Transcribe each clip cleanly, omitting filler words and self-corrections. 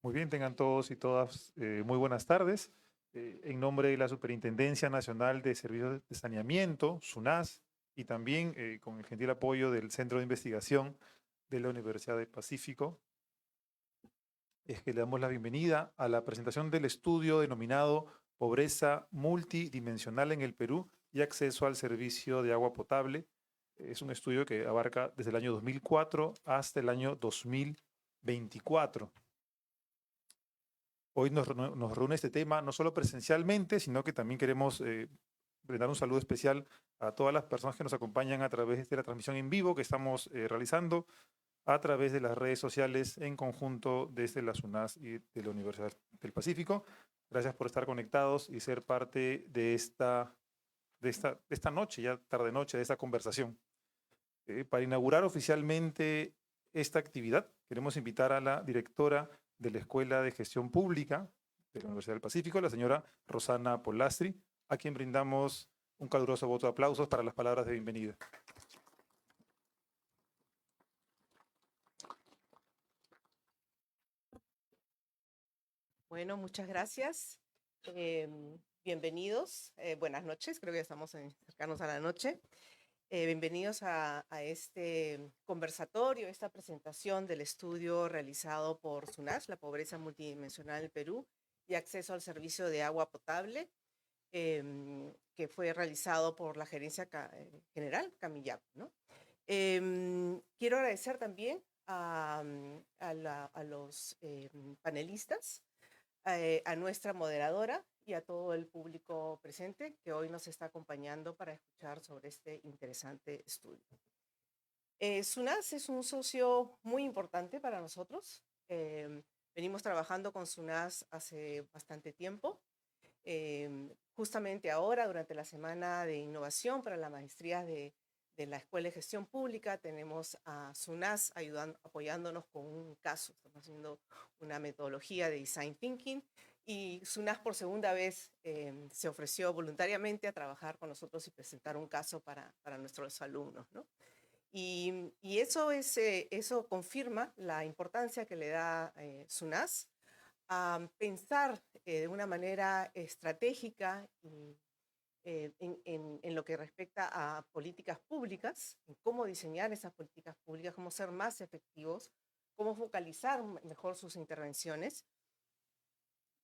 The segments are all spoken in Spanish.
Muy bien, tengan todos y todas muy buenas tardes. En nombre de la Superintendencia Nacional de Servicios de Saneamiento, SUNAS, y también con el gentil apoyo del Centro de Investigación de la Universidad del Pacífico, es que le damos la bienvenida a la presentación del estudio denominado Pobreza multidimensional en el Perú y acceso al servicio de agua potable. Es un estudio que abarca desde el año 2004 hasta el año 2024. Hoy nos reúne este tema no solo presencialmente, sino que también queremos brindar un saludo especial a todas las personas que nos acompañan a través de la transmisión en vivo que estamos realizando a través de las redes sociales en conjunto desde la SUNAS y de la Universidad del Pacífico. Gracias por estar conectados y ser parte de esta noche, ya tarde noche, de esta conversación. Para inaugurar oficialmente esta actividad, queremos invitar a la directora de la Escuela de Gestión Pública de la Universidad del Pacífico, la señora Rosana Polastri, a quien brindamos un caluroso voto de aplausos para las palabras de bienvenida. Bueno, muchas gracias. Bienvenidos. Buenas noches, creo que ya estamos cercanos a la noche. Bienvenidos a este conversatorio, esta presentación del estudio realizado por SUNAS, la pobreza multidimensional en Perú y acceso al servicio de agua potable, que fue realizado por la Gerencia General Camillac, ¿no? Quiero agradecer también a los panelistas, a nuestra moderadora y a todo el público presente que hoy nos está acompañando para escuchar sobre este interesante estudio. SUNAS es un socio muy importante para nosotros. Venimos trabajando con SUNAS hace bastante tiempo. Justamente ahora, durante la Semana de Innovación para la Maestría de la Escuela de Gestión Pública, tenemos a SUNAS apoyándonos con un caso. Estamos haciendo una metodología de Design Thinking y SUNAS por segunda vez se ofreció voluntariamente a trabajar con nosotros y presentar un caso para nuestros alumnos, ¿no? Y eso confirma la importancia que le da SUNAS a pensar de una manera estratégica en lo que respecta a políticas públicas, en cómo diseñar esas políticas públicas, cómo ser más efectivos, cómo focalizar mejor sus intervenciones.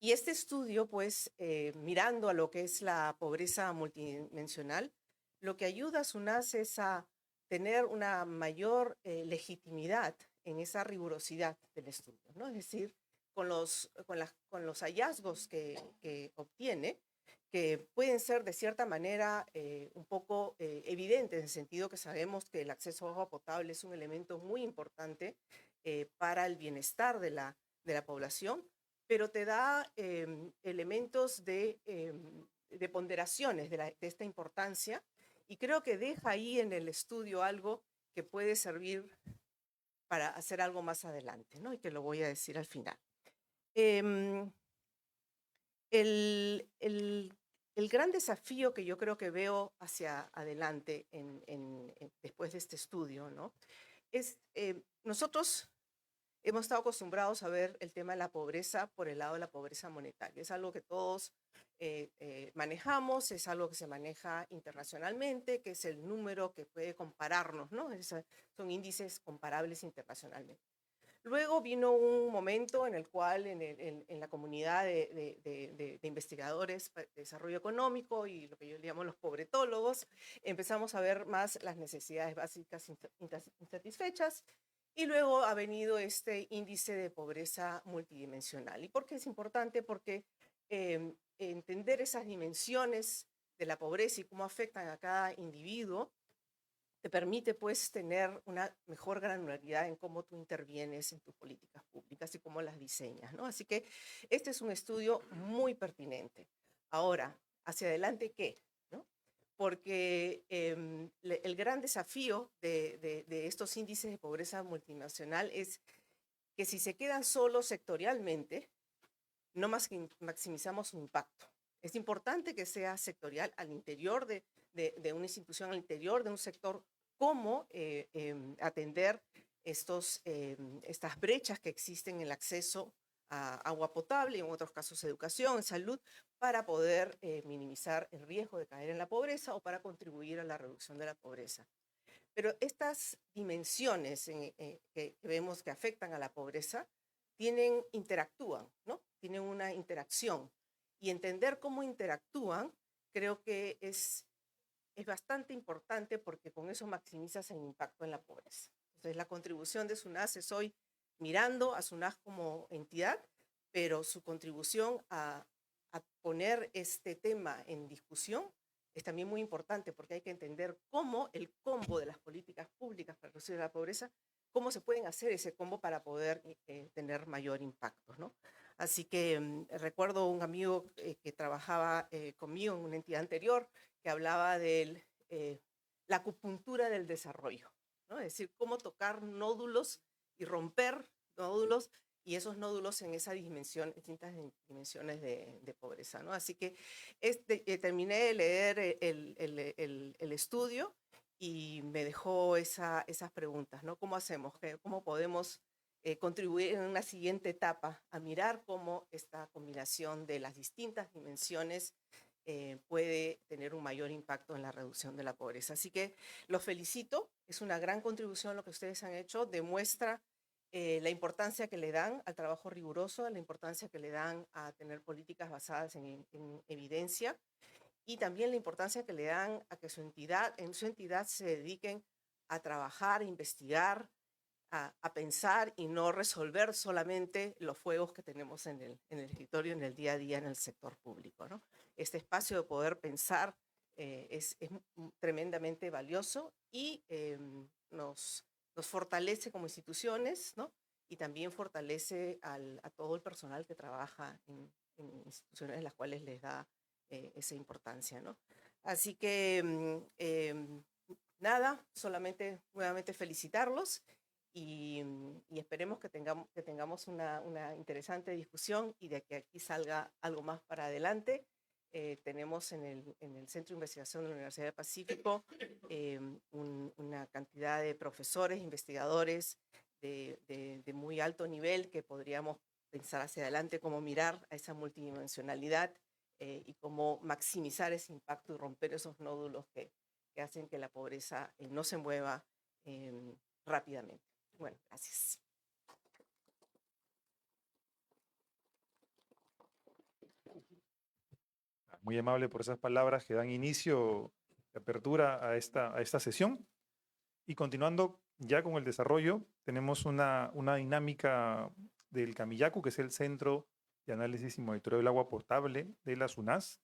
Y este estudio, pues, mirando a lo que es la pobreza multidimensional, lo que ayuda a SUNAS es a tener una mayor legitimidad en esa rigurosidad del estudio, ¿no? Es decir, con los hallazgos que obtiene, que pueden ser de cierta manera un poco evidentes, en el sentido que sabemos que el acceso a agua potable es un elemento muy importante para el bienestar de la población, pero te da elementos de ponderaciones de esta importancia, y creo que deja ahí en el estudio algo que puede servir para hacer algo más adelante, ¿no? Y que lo voy a decir al final. Em, el gran desafío que yo creo que veo hacia adelante después de este estudio, ¿no? Es, nosotros hemos estado acostumbrados a ver el tema de la pobreza por el lado de la pobreza monetaria. Es algo que todos manejamos, es algo que se maneja internacionalmente, que es el número que puede compararnos, ¿no? Son índices comparables internacionalmente. Luego vino un momento en el cual en la comunidad de investigadores de desarrollo económico y lo que yo llamo los pobretólogos, empezamos a ver más las necesidades básicas insatisfechas, y luego ha venido este índice de pobreza multidimensional. ¿Y por qué es importante? Porque entender esas dimensiones de la pobreza y cómo afectan a cada individuo te permite, pues, tener una mejor granularidad en cómo tú intervienes en tus políticas públicas y cómo las diseñas, ¿no? Así que este es un estudio muy pertinente. Ahora, ¿hacia adelante qué? ¿No? Porque el gran desafío de estos índices de pobreza multinacional es que si se quedan solo sectorialmente, no maximizamos su impacto. Es importante que sea sectorial al interior de una institución, al interior de un sector, cómo atender estas brechas que existen en el acceso a agua potable, en otros casos educación, salud, para poder minimizar el riesgo de caer en la pobreza o para contribuir a la reducción de la pobreza. Pero estas dimensiones que vemos que afectan a la pobreza interactúan, ¿no? Tienen una interacción. Y entender cómo interactúan creo que es bastante importante porque con eso maximizas el impacto en la pobreza. Entonces, la contribución de SUNAS es hoy mirando a SUNAS como entidad, pero su contribución a poner este tema en discusión es también muy importante porque hay que entender cómo el combo de las políticas públicas para reducir la pobreza, cómo se pueden hacer ese combo para poder tener mayor impacto, ¿no? Así que recuerdo un amigo que trabajaba conmigo en una entidad anterior que hablaba de la acupuntura del desarrollo, ¿no? Es decir, cómo tocar nódulos y romper nódulos y esos nódulos en esa dimensión, distintas dimensiones de pobreza, ¿no? Así que terminé de leer el estudio y me dejó esas preguntas, ¿no? ¿Cómo hacemos? ¿Cómo podemos contribuir en una siguiente etapa a mirar cómo esta combinación de las distintas dimensiones puede tener un mayor impacto en la reducción de la pobreza? Así que los felicito, es una gran contribución lo que ustedes han hecho, demuestra la importancia que le dan al trabajo riguroso, la importancia que le dan a tener políticas basadas en evidencia y también la importancia que le dan a que en su entidad se dediquen a trabajar, a investigar, a pensar y no resolver solamente los fuegos que tenemos en el escritorio, en el día a día, en el sector público, ¿no? Este espacio de poder pensar es tremendamente valioso y nos fortalece como instituciones, ¿no? Y también fortalece a todo el personal que trabaja en instituciones en las cuales les da esa importancia, ¿no? Así que nada, solamente nuevamente felicitarlos y esperemos que tengamos una interesante discusión y de que aquí salga algo más para adelante. Tenemos en el Centro de Investigación de la Universidad del Pacífico una cantidad de profesores, investigadores de muy alto nivel que podríamos pensar hacia adelante cómo mirar a esa multidimensionalidad y cómo maximizar ese impacto y romper esos nódulos que hacen que la pobreza no se mueva rápidamente. Bueno, gracias. Muy amable por esas palabras que dan inicio de apertura a esta sesión. Y continuando ya con el desarrollo, tenemos una dinámica del Camillacu, que es el Centro de Análisis y Monitoreo del Agua Potable de la SUNAS.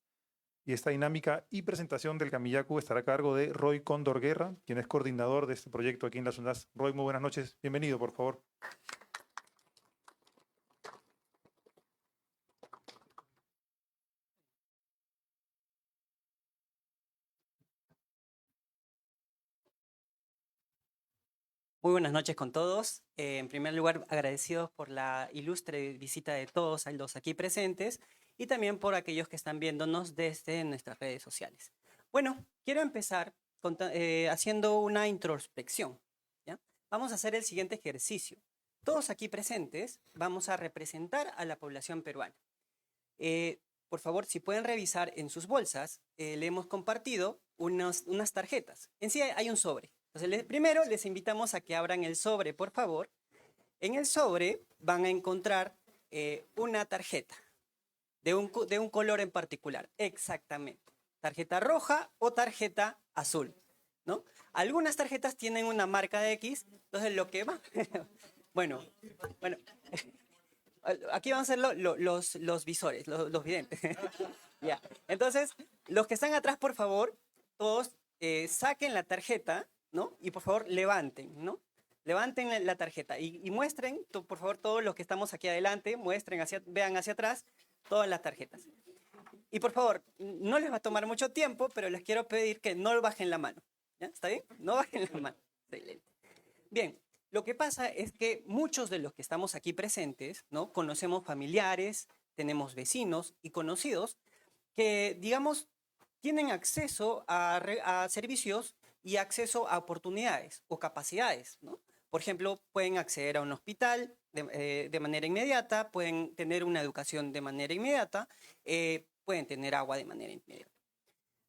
Y esta dinámica y presentación del Camillacu estará a cargo de Roy Cóndor Guerra, quien es coordinador de este proyecto aquí en la SUNAS. Roy, muy buenas noches. Bienvenido, por favor. Muy buenas noches con todos. En primer lugar, agradecidos por la ilustre visita de todos los aquí presentes y también por aquellos que están viéndonos desde nuestras redes sociales. Bueno, quiero empezar haciendo una introspección, ¿ya? Vamos a hacer el siguiente ejercicio. Todos aquí presentes vamos a representar a la población peruana. Por favor, si pueden revisar en sus bolsas, le hemos compartido unas tarjetas. En sí hay un sobre. Entonces, primero les invitamos a que abran el sobre, por favor. En el sobre van a encontrar una tarjeta de un color en particular. Exactamente. Tarjeta roja o tarjeta azul, ¿no? Algunas tarjetas tienen una marca de X, entonces lo que va... bueno. Aquí van a ser los visores, los videntes. Ya. Entonces, los que están atrás, por favor, todos saquen la tarjeta, ¿no? Y por favor, levanten, ¿no? Levanten la tarjeta y muestren, por favor, todos los que estamos aquí adelante, vean hacia atrás todas las tarjetas. Y por favor, no les va a tomar mucho tiempo, pero les quiero pedir que no bajen la mano. ¿Ya? ¿Está bien? No bajen la mano. Excelente. Bien. Lo que pasa es que muchos de los que estamos aquí presentes, ¿no? Conocemos familiares, tenemos vecinos y conocidos que, digamos, tienen acceso a servicios y acceso a oportunidades o capacidades, ¿no? Por ejemplo, pueden acceder a un hospital de manera inmediata, pueden tener una educación de manera inmediata, pueden tener agua de manera inmediata.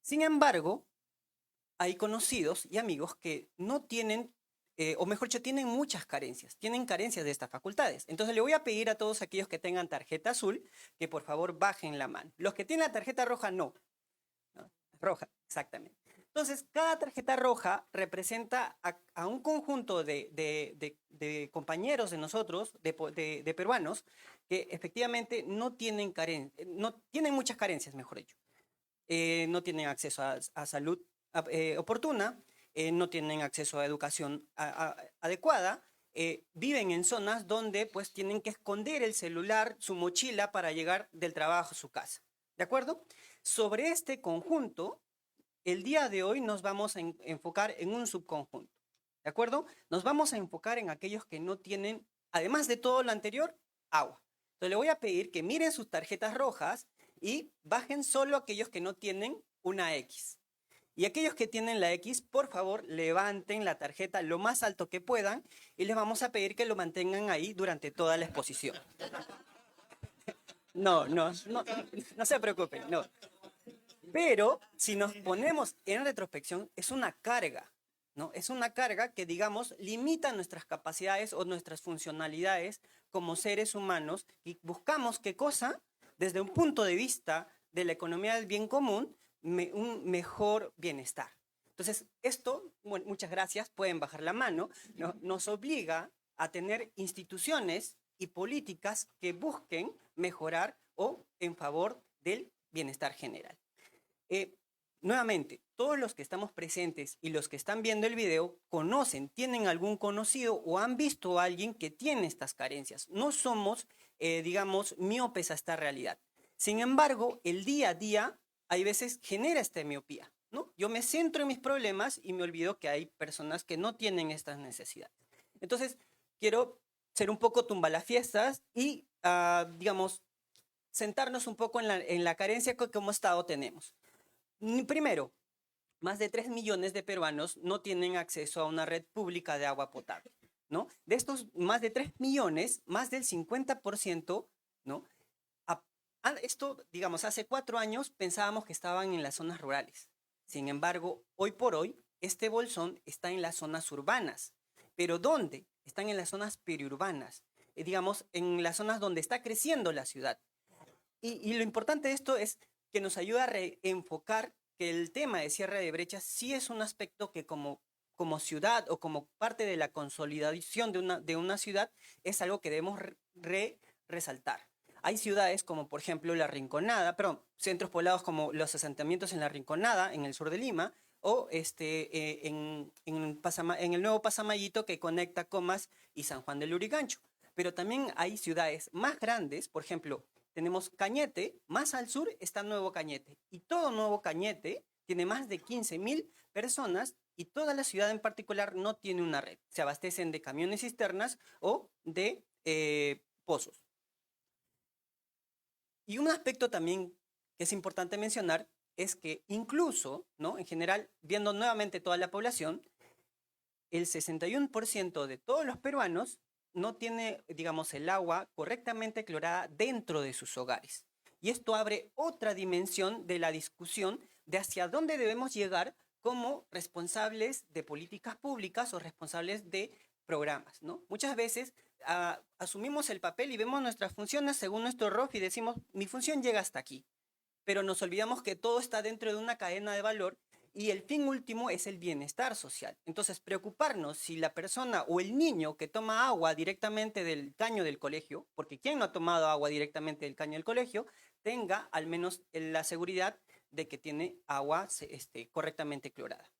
Sin embargo, hay conocidos y amigos que no tienen, o mejor dicho, tienen carencias de estas facultades. Entonces le voy a pedir a todos aquellos que tengan tarjeta azul que por favor bajen la mano. Los que tienen la tarjeta roja, no. ¿No? Roja, exactamente. Entonces, cada tarjeta roja representa a un conjunto de compañeros de nosotros, de peruanos, que efectivamente no tienen muchas carencias, mejor dicho. No tienen acceso a salud oportuna, no tienen acceso a educación adecuada, viven en zonas donde pues tienen que esconder el celular, su mochila para llegar del trabajo a su casa. ¿De acuerdo? Sobre este conjunto, el día de hoy nos vamos a enfocar en un subconjunto. ¿De acuerdo? Nos vamos a enfocar en aquellos que no tienen, además de todo lo anterior, agua. Entonces le voy a pedir que miren sus tarjetas rojas y bajen solo aquellos que no tienen una X. Y aquellos que tienen la X, por favor, levanten la tarjeta lo más alto que puedan y les vamos a pedir que lo mantengan ahí durante toda la exposición. No se preocupen, no. Pero si nos ponemos en retrospección, es una carga, ¿no? Es una carga que, digamos, limita nuestras capacidades o nuestras funcionalidades como seres humanos y buscamos qué cosa, desde un punto de vista de la economía del bien común, un mejor bienestar. Entonces, esto, bueno, muchas gracias, pueden bajar la mano, nos obliga a tener instituciones y políticas que busquen mejorar o en favor del bienestar general. Nuevamente, todos los que estamos presentes y los que están viendo el video conocen, tienen algún conocido o han visto a alguien que tiene estas carencias. No somos, digamos, miopes a esta realidad. Sin embargo, el día a día, hay veces genera esta miopía, ¿no? Yo me centro en mis problemas y me olvido que hay personas que no tienen estas necesidades. Entonces, quiero ser un poco tumbalafiestas y, digamos, sentarnos un poco en la carencia que como Estado tenemos. Primero, más de 3 millones de peruanos no tienen acceso a una red pública de agua potable, ¿no? De estos más de 3 millones, más del 50%, ¿no? Esto, digamos, hace 4 años pensábamos que estaban en las zonas rurales. Sin embargo, hoy por hoy, este bolsón está en las zonas urbanas. ¿Pero dónde? Están en las zonas periurbanas, digamos, en las zonas donde está creciendo la ciudad. Y lo importante de esto es que nos ayuda a reenfocar que el tema de cierre de brechas sí es un aspecto que como ciudad o como parte de la consolidación de una ciudad es algo que debemos resaltar. Hay ciudades como por ejemplo La Rinconada, centros poblados como los asentamientos en La Rinconada, en el sur de Lima, o en el nuevo Pasamayito que conecta Comas y San Juan del Lurigancho. Pero también hay ciudades más grandes, por ejemplo, tenemos Cañete, más al sur está Nuevo Cañete. Y todo Nuevo Cañete tiene más de 15.000 personas y toda la ciudad en particular no tiene una red. Se abastecen de camiones cisternas o de pozos. Y un aspecto también que es importante mencionar es que incluso, ¿no? En general, viendo nuevamente toda la población, el 61% de todos los peruanos no tiene, digamos, el agua correctamente clorada dentro de sus hogares. Y esto abre otra dimensión de la discusión de hacia dónde debemos llegar como responsables de políticas públicas o responsables de programas, ¿no? Muchas veces asumimos el papel y vemos nuestras funciones según nuestro ROF y decimos, mi función llega hasta aquí. Pero nos olvidamos que todo está dentro de una cadena de valor y el fin último es el bienestar social. Entonces, preocuparnos si la persona o el niño que toma agua directamente del caño del colegio, porque quien no ha tomado agua directamente del caño del colegio, tenga al menos la seguridad de que tiene agua correctamente clorada.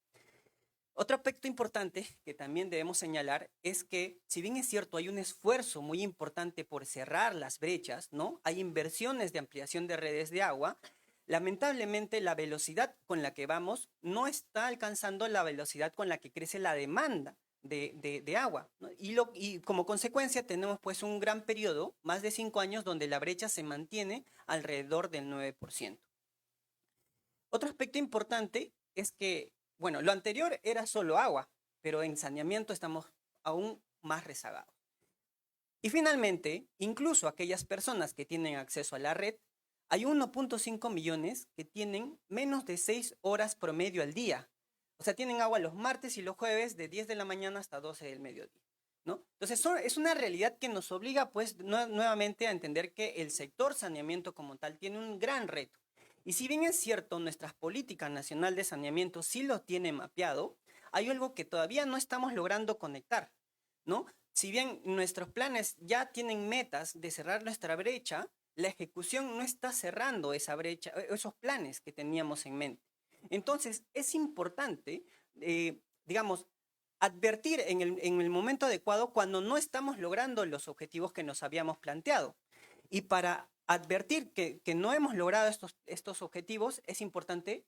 Otro aspecto importante que también debemos señalar es que, si bien es cierto, hay un esfuerzo muy importante por cerrar las brechas, ¿no? Hay inversiones de ampliación de redes de agua. Lamentablemente, la velocidad con la que vamos no está alcanzando la velocidad con la que crece la demanda de agua, ¿no? Y como consecuencia tenemos pues un gran periodo, más de 5 años, donde la brecha se mantiene alrededor del 9%. Otro aspecto importante es que, bueno, lo anterior era solo agua, pero en saneamiento estamos aún más rezagados. Y finalmente, incluso aquellas personas que tienen acceso a la red, hay 1.5 millones que tienen menos de 6 horas promedio al día. O sea, tienen agua los martes y los jueves de 10 de la mañana hasta 12 del mediodía, ¿no? Entonces, es una realidad que nos obliga, pues, nuevamente a entender que el sector saneamiento como tal tiene un gran reto. Y si bien es cierto, nuestra política nacional de saneamiento sí lo tiene mapeado, hay algo que todavía no estamos logrando conectar, ¿no? Si bien nuestros planes ya tienen metas de cerrar nuestra brecha, la ejecución no está cerrando esa brecha, esos planes que teníamos en mente. Entonces, es importante, digamos, advertir en el momento adecuado cuando no estamos logrando los objetivos que nos habíamos planteado. Y para advertir que no hemos logrado estos objetivos, es importante,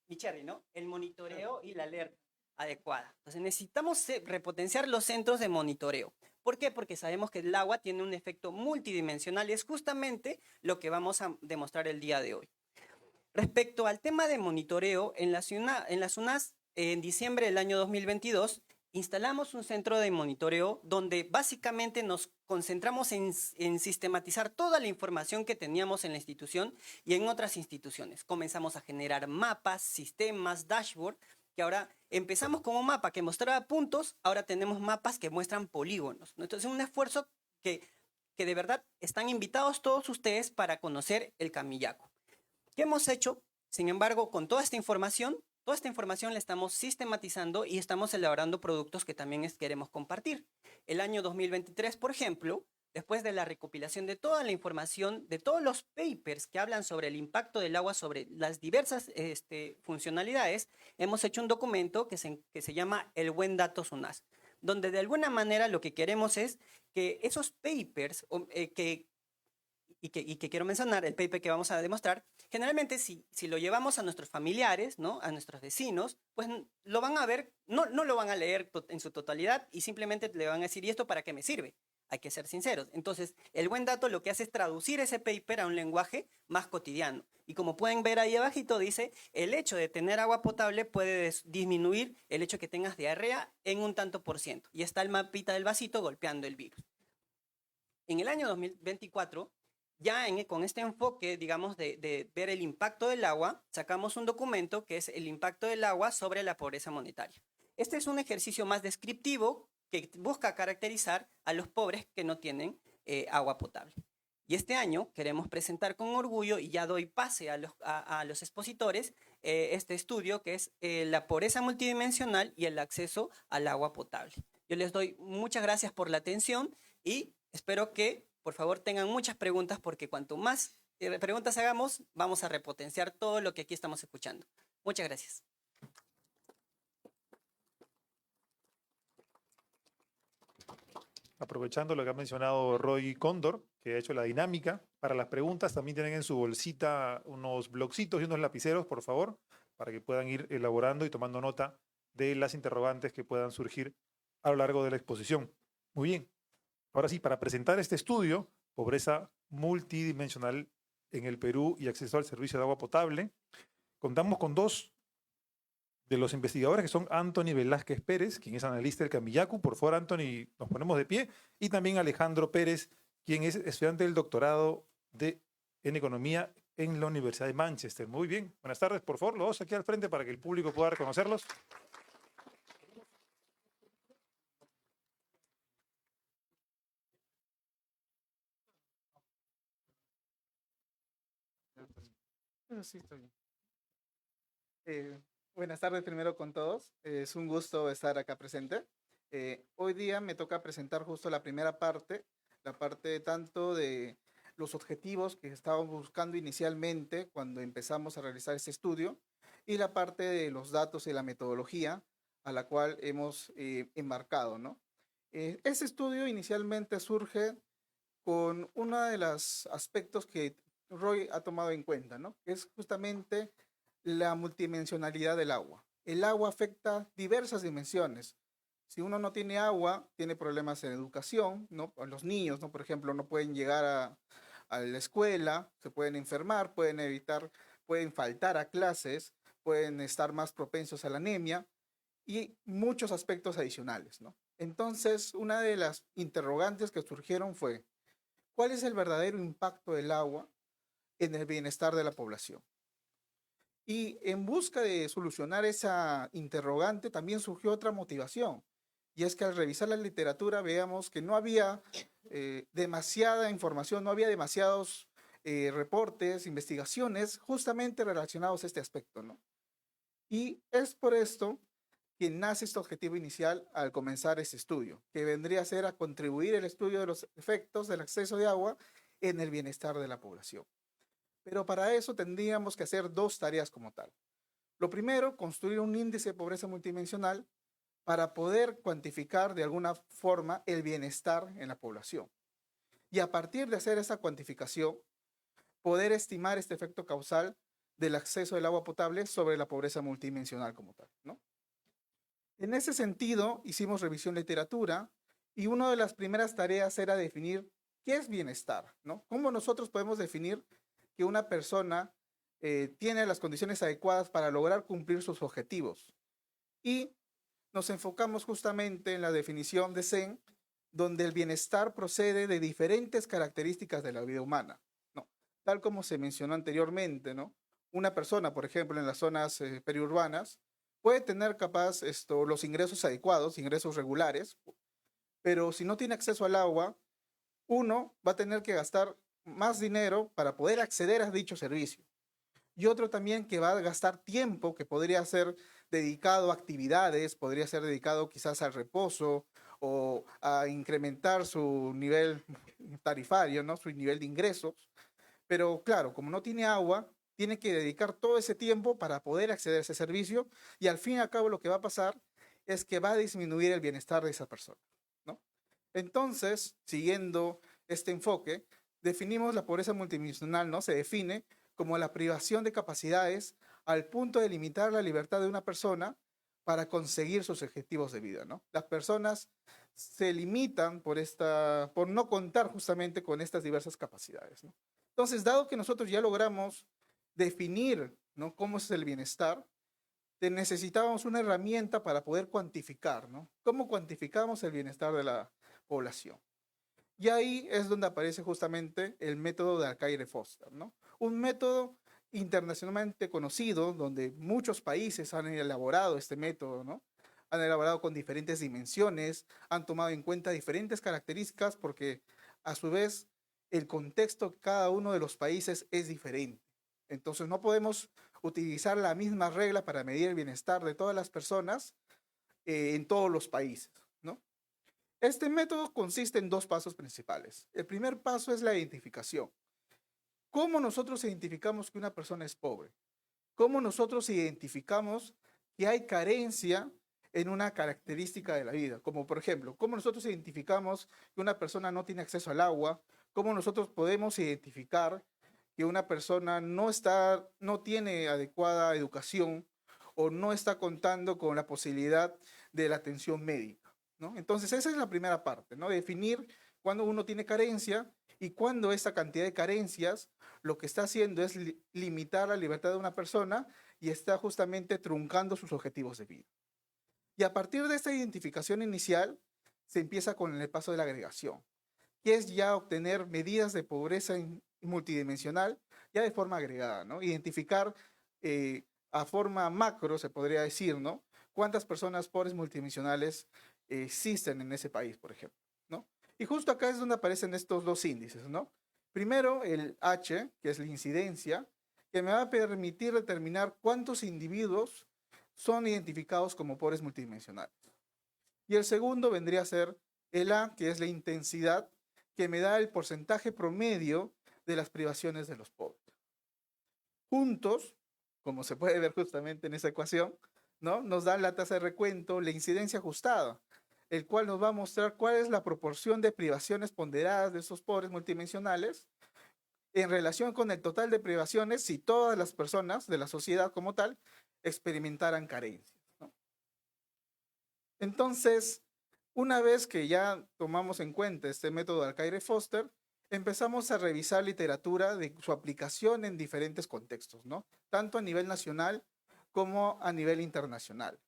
Micherry, ¿no? El monitoreo y la alerta adecuada. Entonces necesitamos repotenciar los centros de monitoreo. ¿Por qué? Porque sabemos que el agua tiene un efecto multidimensional y es justamente lo que vamos a demostrar el día de hoy. Respecto al tema de monitoreo, en las UNAS, en diciembre del año 2022, instalamos un centro de monitoreo donde básicamente nos concentramos en sistematizar toda la información que teníamos en la institución y en otras instituciones. Comenzamos a generar mapas, sistemas, dashboard, que ahora empezamos con un mapa que mostraba puntos, ahora tenemos mapas que muestran polígonos, ¿no? Entonces es un esfuerzo que de verdad están invitados todos ustedes para conocer el Camillaco. ¿Qué hemos hecho? Sin embargo, con toda esta información la estamos sistematizando y estamos elaborando productos que también queremos compartir. El año 2023, por ejemplo, después de la recopilación de toda la información, de todos los papers que hablan sobre el impacto del agua sobre las diversas funcionalidades, hemos hecho un documento que se llama El Buen Dato SUNAS, donde de alguna manera lo que queremos es que esos papers y que quiero mencionar, el paper que vamos a demostrar, generalmente si lo llevamos a nuestros familiares, ¿no? A nuestros vecinos, pues lo van a ver, no lo van a leer en su totalidad y simplemente le van a decir, ¿y esto para qué me sirve? Hay que ser sinceros. Entonces, el Buen Dato lo que hace es traducir ese paper a un lenguaje más cotidiano. Y como pueden ver ahí abajito, dice, el hecho de tener agua potable puede disminuir el hecho de que tengas diarrea en un tanto por ciento. Y está el mapita del vasito golpeando el virus. En el año 2024, ya con este enfoque, digamos, de ver el impacto del agua, sacamos un documento que es el impacto del agua sobre la pobreza monetaria. Este es un ejercicio más descriptivo que busca caracterizar a los pobres que no tienen agua potable. Y este año queremos presentar con orgullo, y ya doy pase a los expositores, este estudio que es la pobreza multidimensional y el acceso al agua potable. Yo les doy muchas gracias por la atención y espero que por favor tengan muchas preguntas, porque cuanto más preguntas hagamos, vamos a repotenciar todo lo que aquí estamos escuchando. Muchas gracias. Aprovechando lo que ha mencionado Roy Cóndor, que ha hecho la dinámica, para las preguntas también tienen en su bolsita unos blogcitos y unos lapiceros, por favor, para que puedan ir elaborando y tomando nota de las interrogantes que puedan surgir a lo largo de la exposición. Muy bien. Ahora sí, para presentar este estudio, Pobreza Multidimensional en el Perú y Acceso al Servicio de Agua Potable, contamos con dos de los investigadores, que son Anthony Velázquez Pérez, quien es analista del Camillaco. Por favor, Anthony, nos ponemos de pie. Y también Alejandro Pérez, quien es estudiante del doctorado en Economía en la Universidad de Manchester. Muy bien. Buenas tardes, por favor, los dos aquí al frente para que el público pueda reconocerlos. Sí, está bien. Buenas tardes primero con todos. Es un gusto estar acá presente. Hoy día me toca presentar justo la primera parte, la parte tanto de los objetivos que estábamos buscando inicialmente cuando empezamos a realizar este estudio, y la parte de los datos y la metodología a la cual hemos embarcado, ¿no? Este estudio inicialmente surge con uno de los aspectos que Roy ha tomado en cuenta, ¿no? Que es justamente la multidimensionalidad del agua. El agua afecta diversas dimensiones. Si uno no tiene agua, tiene problemas en educación, ¿no? Los niños, ¿no? Por ejemplo, no pueden llegar a la escuela, se pueden enfermar, pueden faltar a clases, pueden estar más propensos a la anemia y muchos aspectos adicionales, ¿no? Entonces, una de las interrogantes que surgieron fue, ¿cuál es el verdadero impacto del agua en el bienestar de la población? Y en busca de solucionar esa interrogante también surgió otra motivación, y es que al revisar la literatura veamos que no había demasiada información, no había demasiados reportes, investigaciones justamente relacionados a este aspecto, ¿no? Y es por esto que nace este objetivo inicial al comenzar este estudio, que vendría a ser a contribuir el estudio de los efectos del acceso de agua en el bienestar de la población. Pero para eso tendríamos que hacer dos tareas como tal. Lo primero, construir un índice de pobreza multidimensional para poder cuantificar de alguna forma el bienestar en la población. Y a partir de hacer esa cuantificación, poder estimar este efecto causal del acceso del agua potable sobre la pobreza multidimensional como tal, ¿no? En ese sentido, hicimos revisión de literatura y una de las primeras tareas era definir qué es bienestar, ¿no? ¿Cómo nosotros podemos definir que una persona tiene las condiciones adecuadas para lograr cumplir sus objetivos? Y nos enfocamos justamente en la definición de Zen, donde el bienestar procede de diferentes características de la vida humana, ¿no? Tal como se mencionó anteriormente, ¿no? Una persona, por ejemplo, en las zonas periurbanas, puede tener capaz los ingresos adecuados, ingresos regulares, pero si no tiene acceso al agua, uno va a tener que gastar más dinero para poder acceder a dicho servicio. Y otro también que va a gastar tiempo que podría ser dedicado a actividades, podría ser dedicado quizás al reposo o a incrementar su nivel tarifario, ¿no? Su nivel de ingresos. Pero claro, como no tiene agua, tiene que dedicar todo ese tiempo para poder acceder a ese servicio y al fin y al cabo lo que va a pasar es que va a disminuir el bienestar de esa persona, ¿no? Entonces, siguiendo este enfoque, definimos la pobreza multidimensional, ¿no? Se define como la privación de capacidades al punto de limitar la libertad de una persona para conseguir sus objetivos de vida, ¿no? Las personas se limitan por no contar justamente con estas diversas capacidades, ¿no? Entonces, dado que nosotros ya logramos definir, ¿no? Cómo es el bienestar, necesitábamos una herramienta para poder cuantificar, ¿no? ¿Cómo cuantificamos el bienestar de la población? Y ahí es donde aparece justamente el método de Alcaire-Foster, ¿no? Un método internacionalmente conocido, donde muchos países han elaborado este método, ¿no? Han elaborado con diferentes dimensiones, han tomado en cuenta diferentes características porque a su vez el contexto de cada uno de los países es diferente. Entonces no podemos utilizar la misma regla para medir el bienestar de todas las personas en todos los países, ¿no? Este método consiste en dos pasos principales. El primer paso es la identificación. ¿Cómo nosotros identificamos que una persona es pobre? ¿Cómo nosotros identificamos que hay carencia en una característica de la vida? Como por ejemplo, ¿cómo nosotros identificamos que una persona no tiene acceso al agua? ¿Cómo nosotros podemos identificar que una persona no tiene adecuada educación o no está contando con la posibilidad de la atención médica, ¿no? Entonces, esa es la primera parte, ¿no? Definir cuándo uno tiene carencia y cuándo esa cantidad de carencias lo que está haciendo es limitar la libertad de una persona y está justamente truncando sus objetivos de vida. Y a partir de esta identificación inicial, se empieza con el paso de la agregación, que es ya obtener medidas de pobreza multidimensional ya de forma agregada, ¿no? Identificar a forma macro, se podría decir, ¿no? Cuántas personas pobres multidimensionales existen en ese país, por ejemplo, ¿no? Y justo acá es donde aparecen estos dos índices, ¿no? Primero, el H, que es la incidencia, que me va a permitir determinar cuántos individuos son identificados como pobres multidimensionales. Y el segundo vendría a ser el A, que es la intensidad, que me da el porcentaje promedio de las privaciones de los pobres. Juntos, como se puede ver justamente en esa ecuación, ¿no? Nos dan la tasa de recuento, la incidencia ajustada, el cual nos va a mostrar cuál es la proporción de privaciones ponderadas de esos pobres multidimensionales en relación con el total de privaciones si todas las personas de la sociedad como tal experimentaran carencias, ¿no? Entonces, una vez que ya tomamos en cuenta este método de Alcaire-Foster, empezamos a revisar literatura de su aplicación en diferentes contextos, ¿no? Tanto a nivel nacional como a nivel internacional.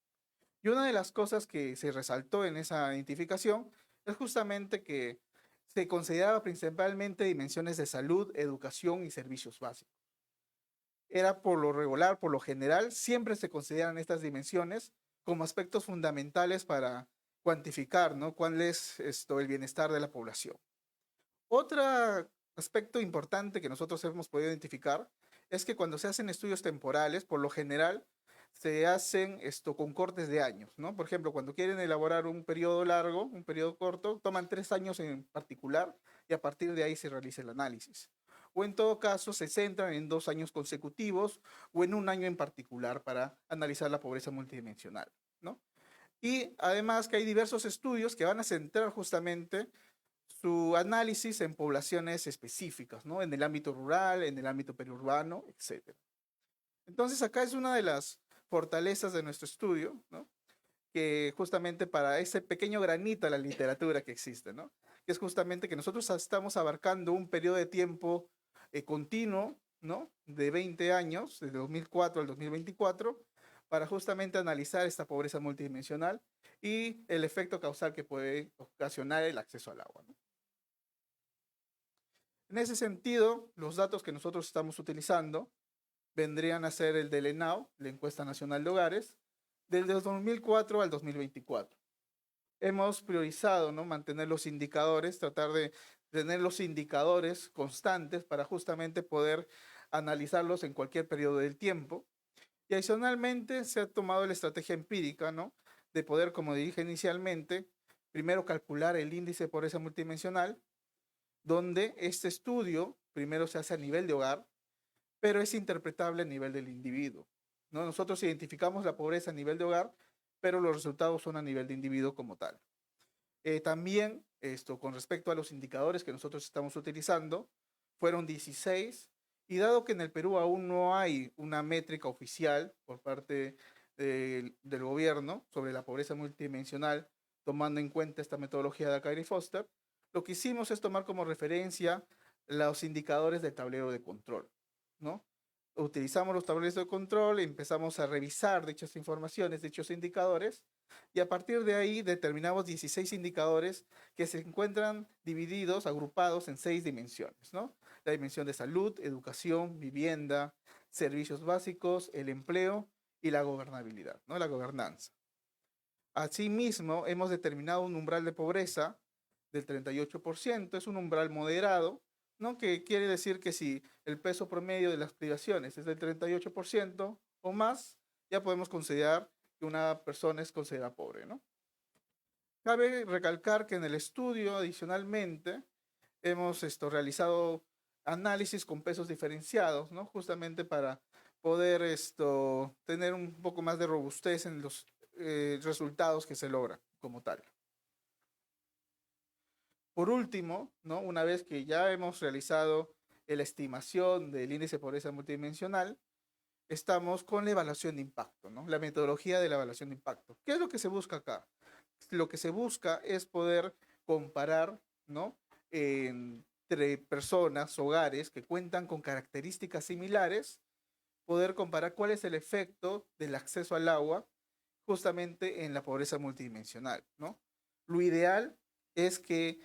Y una de las cosas que se resaltó en esa identificación es justamente que se consideraba principalmente dimensiones de salud, educación y servicios básicos. Era por lo regular, por lo general, siempre se consideran estas dimensiones como aspectos fundamentales para cuantificar, ¿no?, cuál es el bienestar de la población. Otro aspecto importante que nosotros hemos podido identificar es que cuando se hacen estudios temporales, por lo general, se hacen con cortes de años, ¿no? Por ejemplo, cuando quieren elaborar un periodo largo, un periodo corto, toman 3 años en particular y a partir de ahí se realiza el análisis. O en todo caso, se centran en 2 años consecutivos o en un año en particular para analizar la pobreza multidimensional, ¿no? Y además que hay diversos estudios que van a centrar justamente su análisis en poblaciones específicas, ¿no? En el ámbito rural, en el ámbito periurbano, etc. Entonces acá es una de las fortalezas de nuestro estudio, ¿no?, que justamente para ese pequeño granito de la literatura que existe, ¿no?, que es justamente que nosotros estamos abarcando un periodo de tiempo continuo, ¿no?, de 20 años, desde 2004 al 2024, para justamente analizar esta pobreza multidimensional y el efecto causal que puede ocasionar el acceso al agua, ¿no? En ese sentido, los datos que nosotros estamos utilizando vendrían a ser el del ENAO, la Encuesta Nacional de Hogares, del 2004 al 2024. Hemos priorizado, ¿no?, mantener los indicadores, tratar de tener los indicadores constantes para justamente poder analizarlos en cualquier periodo del tiempo. Y adicionalmente se ha tomado la estrategia empírica, ¿no?, de poder, como dije inicialmente, primero calcular el índice de pobreza multidimensional, donde este estudio primero se hace a nivel de hogar, pero es interpretable a nivel del individuo, ¿no? Nosotros identificamos la pobreza a nivel de hogar, pero los resultados son a nivel de individuo como tal. También, con respecto a los indicadores que nosotros estamos utilizando, fueron 16, y dado que en el Perú aún no hay una métrica oficial por parte del gobierno sobre la pobreza multidimensional, tomando en cuenta esta metodología de Acaire y Foster, lo que hicimos es tomar como referencia los indicadores del tablero de control, ¿no? Utilizamos los tableros de control, empezamos a revisar dichas informaciones, dichos indicadores, y a partir de ahí determinamos 16 indicadores que se encuentran divididos, agrupados en 6 dimensiones, ¿no? La dimensión de salud, educación, vivienda, servicios básicos, el empleo y la gobernabilidad, ¿no?, la gobernanza. Asimismo, hemos determinado un umbral de pobreza del 38%, es un umbral moderado, ¿no?, que quiere decir que si el peso promedio de las privaciones es del 38% o más, ya podemos considerar que una persona es considerada pobre, ¿no? Cabe recalcar que en el estudio, adicionalmente, hemos realizado análisis con pesos diferenciados, ¿no?, justamente para poder tener un poco más de robustez en los resultados que se logran como tal. Por último, ¿no?, una vez que ya hemos realizado la estimación del índice de pobreza multidimensional, estamos con la evaluación de impacto, ¿no?, la metodología de la evaluación de impacto. ¿Qué es lo que se busca acá? Lo que se busca es poder comparar, ¿no?, entre personas, hogares que cuentan con características similares, poder comparar cuál es el efecto del acceso al agua justamente en la pobreza multidimensional, ¿no? Lo ideal es que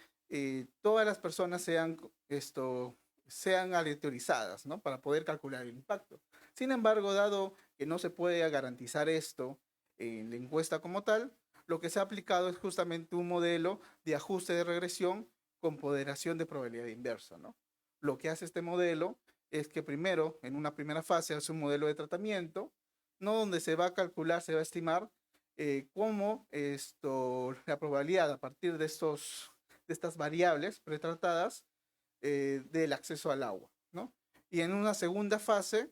todas las personas sean aleatorizadas, ¿no?, para poder calcular el impacto. Sin embargo, dado que no se puede garantizar esto en la encuesta como tal, lo que se ha aplicado es justamente un modelo de ajuste de regresión con ponderación de probabilidad inversa, ¿no? Lo que hace este modelo es que primero, en una primera fase, hace un modelo de tratamiento, ¿no?, donde se va a calcular, se va a estimar cómo la probabilidad a partir de estas variables pretratadas del acceso al agua, ¿no? Y en una segunda fase,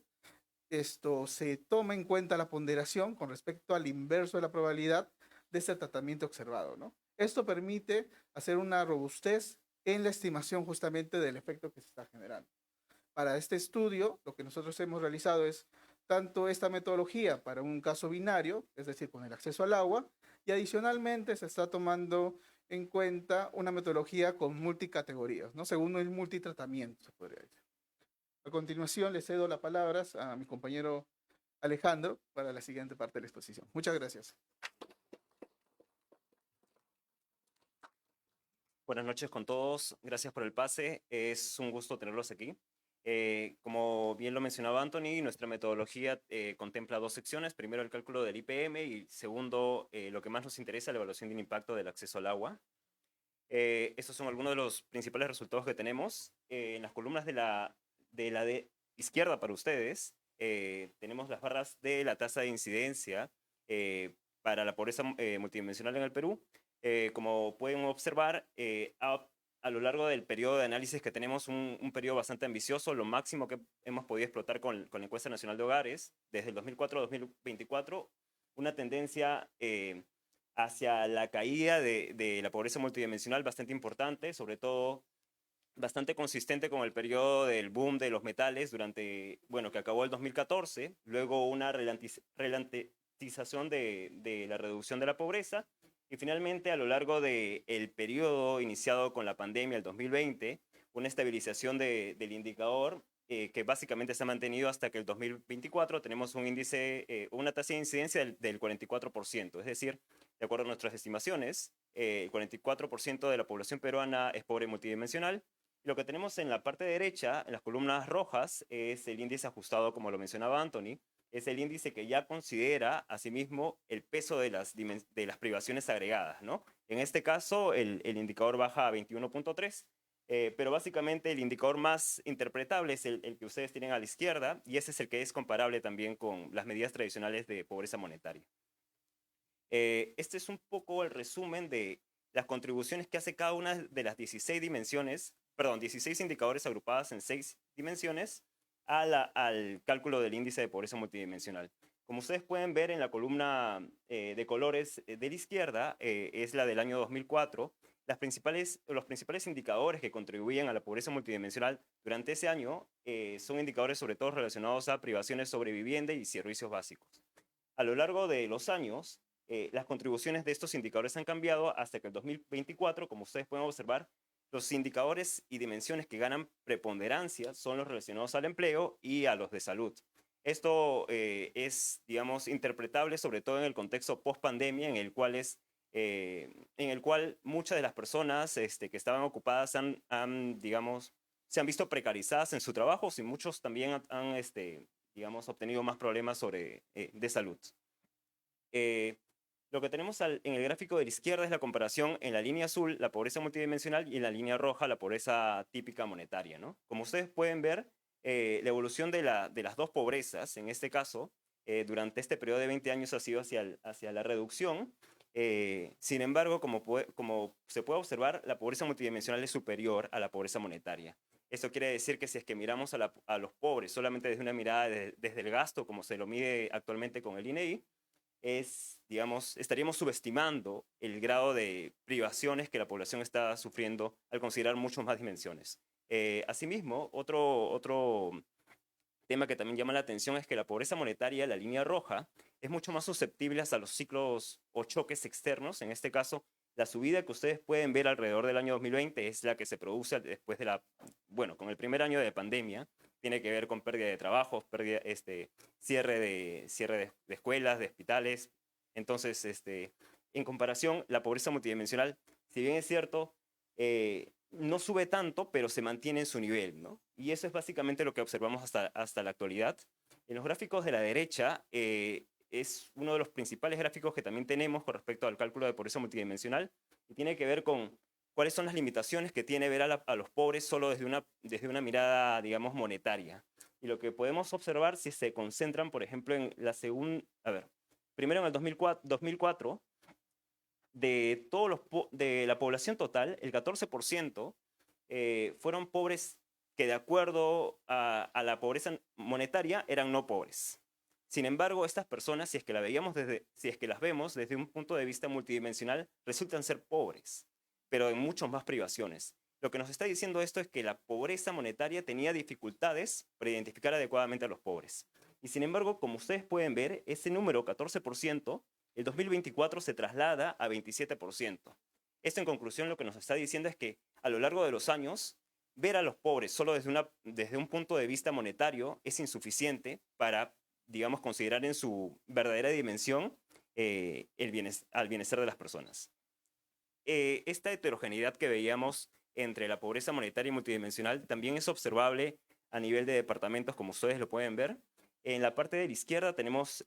se toma en cuenta la ponderación con respecto al inverso de la probabilidad de ese tratamiento observado, ¿no? Esto permite hacer una robustez en la estimación justamente del efecto que se está generando. Para este estudio, lo que nosotros hemos realizado es tanto esta metodología para un caso binario, es decir, con el acceso al agua, y adicionalmente se está tomando en cuenta una metodología con multicategorías, ¿no?, según el multitratamiento, se podría decir. A continuación, le cedo las palabras a mi compañero Alejandro para la siguiente parte de la exposición. Muchas gracias. Buenas noches con todos. Gracias por el pase. Es un gusto tenerlos aquí. Como bien lo mencionaba Anthony, nuestra metodología contempla dos secciones. Primero, el cálculo del IPM y segundo, lo que más nos interesa, la evaluación del impacto del acceso al agua. Estos son algunos de los principales resultados que tenemos. En las columnas de izquierda para ustedes, tenemos las barras de la tasa de incidencia para la pobreza multidimensional en el Perú. Como pueden observar, a lo largo del periodo de análisis que tenemos un periodo bastante ambicioso, lo máximo que hemos podido explotar con la Encuesta Nacional de Hogares, desde el 2004 a 2024, una tendencia hacia la caída de la pobreza multidimensional bastante importante, sobre todo bastante consistente con el periodo del boom de los metales durante, bueno, que acabó el 2014, luego una ralentización de la reducción de la pobreza, y finalmente a lo largo del periodo iniciado con la pandemia, el 2020, una estabilización del indicador que básicamente se ha mantenido hasta que el 2024 tenemos un índice, una tasa de incidencia del 44%, es decir, de acuerdo a nuestras estimaciones, el 44% de la población peruana es pobre multidimensional. Lo que tenemos en la parte derecha, en las columnas rojas, es el índice ajustado, como lo mencionaba Anthony, es el índice que ya considera, asimismo, el peso de las privaciones agregadas, ¿no? En este caso, el indicador baja a 21.3, pero básicamente el indicador más interpretable es el que ustedes tienen a la izquierda, y ese es el que es comparable también con las medidas tradicionales de pobreza monetaria. Este es un poco el resumen de las contribuciones que hace cada una de las 16 indicadores agrupadas en 6 dimensiones al cálculo del índice de pobreza multidimensional. Como ustedes pueden ver en la columna de colores de la izquierda, es la del año 2004, los principales indicadores que contribuían a la pobreza multidimensional durante ese año son indicadores sobre todo relacionados a privaciones sobre vivienda y servicios básicos. A lo largo de los años, las contribuciones de estos indicadores han cambiado hasta que el 2024, como ustedes pueden observar, los indicadores y dimensiones que ganan preponderancia son los relacionados al empleo y a los de salud. Esto es, digamos, interpretable sobre todo en el contexto post-pandemia, en el cual muchas de las personas que estaban ocupadas digamos, se han visto precarizadas en su trabajo y muchos también han digamos, obtenido más problemas de salud. Lo que tenemos en el gráfico de la izquierda es la comparación en la línea azul, la pobreza multidimensional, y en la línea roja, la pobreza típica monetaria, ¿no? Como ustedes pueden ver, la evolución de las dos pobrezas, en este caso, durante este periodo de 20 años ha sido hacia la reducción. Sin embargo, como se puede observar, la pobreza multidimensional es superior a la pobreza monetaria. Esto quiere decir que si es que miramos a los pobres solamente desde una mirada desde el gasto, como se lo mide actualmente con el INEGI, digamos, estaríamos subestimando el grado de privaciones que la población está sufriendo al considerar muchas más dimensiones. Asimismo, otro tema que también llama la atención es que la pobreza monetaria, la línea roja, es mucho más susceptible a los ciclos o choques externos. En este caso, la subida que ustedes pueden ver alrededor del año 2020 es la que se produce después con el primer año de pandemia. Tiene que ver con pérdida de trabajos, cierre de escuelas, de hospitales. Entonces, en comparación, la pobreza multidimensional, si bien es cierto, no sube tanto, pero se mantiene en su nivel, ¿no? Y eso es básicamente lo que observamos hasta la actualidad. En los gráficos de la derecha, es uno de los principales gráficos que también tenemos con respecto al cálculo de pobreza multidimensional, y tiene que ver con cuáles son las limitaciones que tiene ver a los pobres solo desde una mirada, digamos, monetaria. Y lo que podemos observar si se concentran, por ejemplo, en la segunda, primero en el 2004 de la población total, el 14% fueron pobres que de acuerdo a la pobreza monetaria eran no pobres. Sin embargo, estas personas, si es que las vemos desde un punto de vista multidimensional, resultan ser pobres, pero en muchas más privaciones. Lo que nos está diciendo esto es que la pobreza monetaria tenía dificultades para identificar adecuadamente a los pobres. Y sin embargo, como ustedes pueden ver, ese número, 14%, el 2024 se traslada a 27%. Esto, en conclusión, lo que nos está diciendo es que a lo largo de los años, ver a los pobres solo desde un punto de vista monetario es insuficiente para, digamos, considerar en su verdadera dimensión al bienestar de las personas. esta heterogeneidad que veíamos entre la pobreza monetaria y multidimensional también es observable a nivel de departamentos, como ustedes lo pueden ver. En la parte de la izquierda tenemos,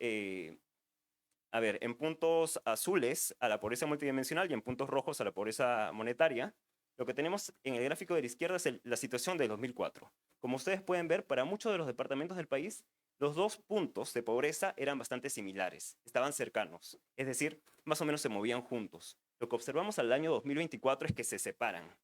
a ver, en puntos azules a la pobreza multidimensional y en puntos rojos a la pobreza monetaria. Lo que tenemos en el gráfico de la izquierda es la situación del 2004. Como ustedes pueden ver, para muchos de los departamentos del país, los dos puntos de pobreza eran bastante similares, estaban cercanos, es decir, más o menos se movían juntos. Lo que observamos al año 2024 es que se separan.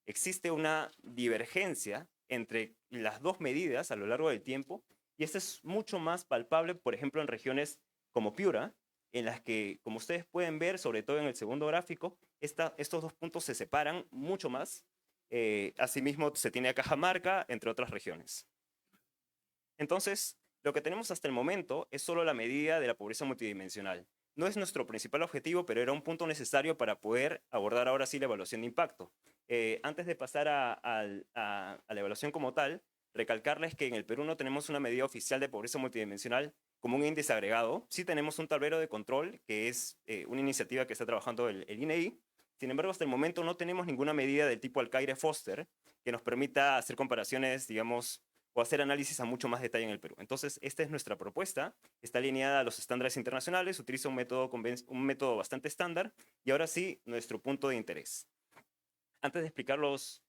Existe una divergencia entre las dos medidas a lo largo del tiempo y esto es mucho más palpable, por ejemplo, en regiones como Piura, en las que, como ustedes pueden ver, sobre todo en el segundo gráfico, estos dos puntos se separan mucho más. Asimismo, se tiene a Cajamarca, entre otras regiones. Entonces, lo que tenemos hasta el momento es solo la medida de la pobreza multidimensional. No es nuestro principal objetivo, pero era un punto necesario para poder abordar ahora sí la evaluación de impacto. Antes de pasar a la evaluación como tal, recalcarles que en el Perú no tenemos una medida oficial de pobreza multidimensional como un índice agregado. Sí tenemos un tablero de control, que es una iniciativa que está trabajando el INEI. Sin embargo, hasta el momento no tenemos ninguna medida del tipo Alcaire-Foster que nos permita hacer comparaciones, digamos, o hacer análisis a mucho más detalle en el Perú. Entonces, esta es nuestra propuesta. Está alineada a los estándares internacionales, utiliza un método bastante estándar y ahora sí, nuestro punto de interés. Antes de explicar los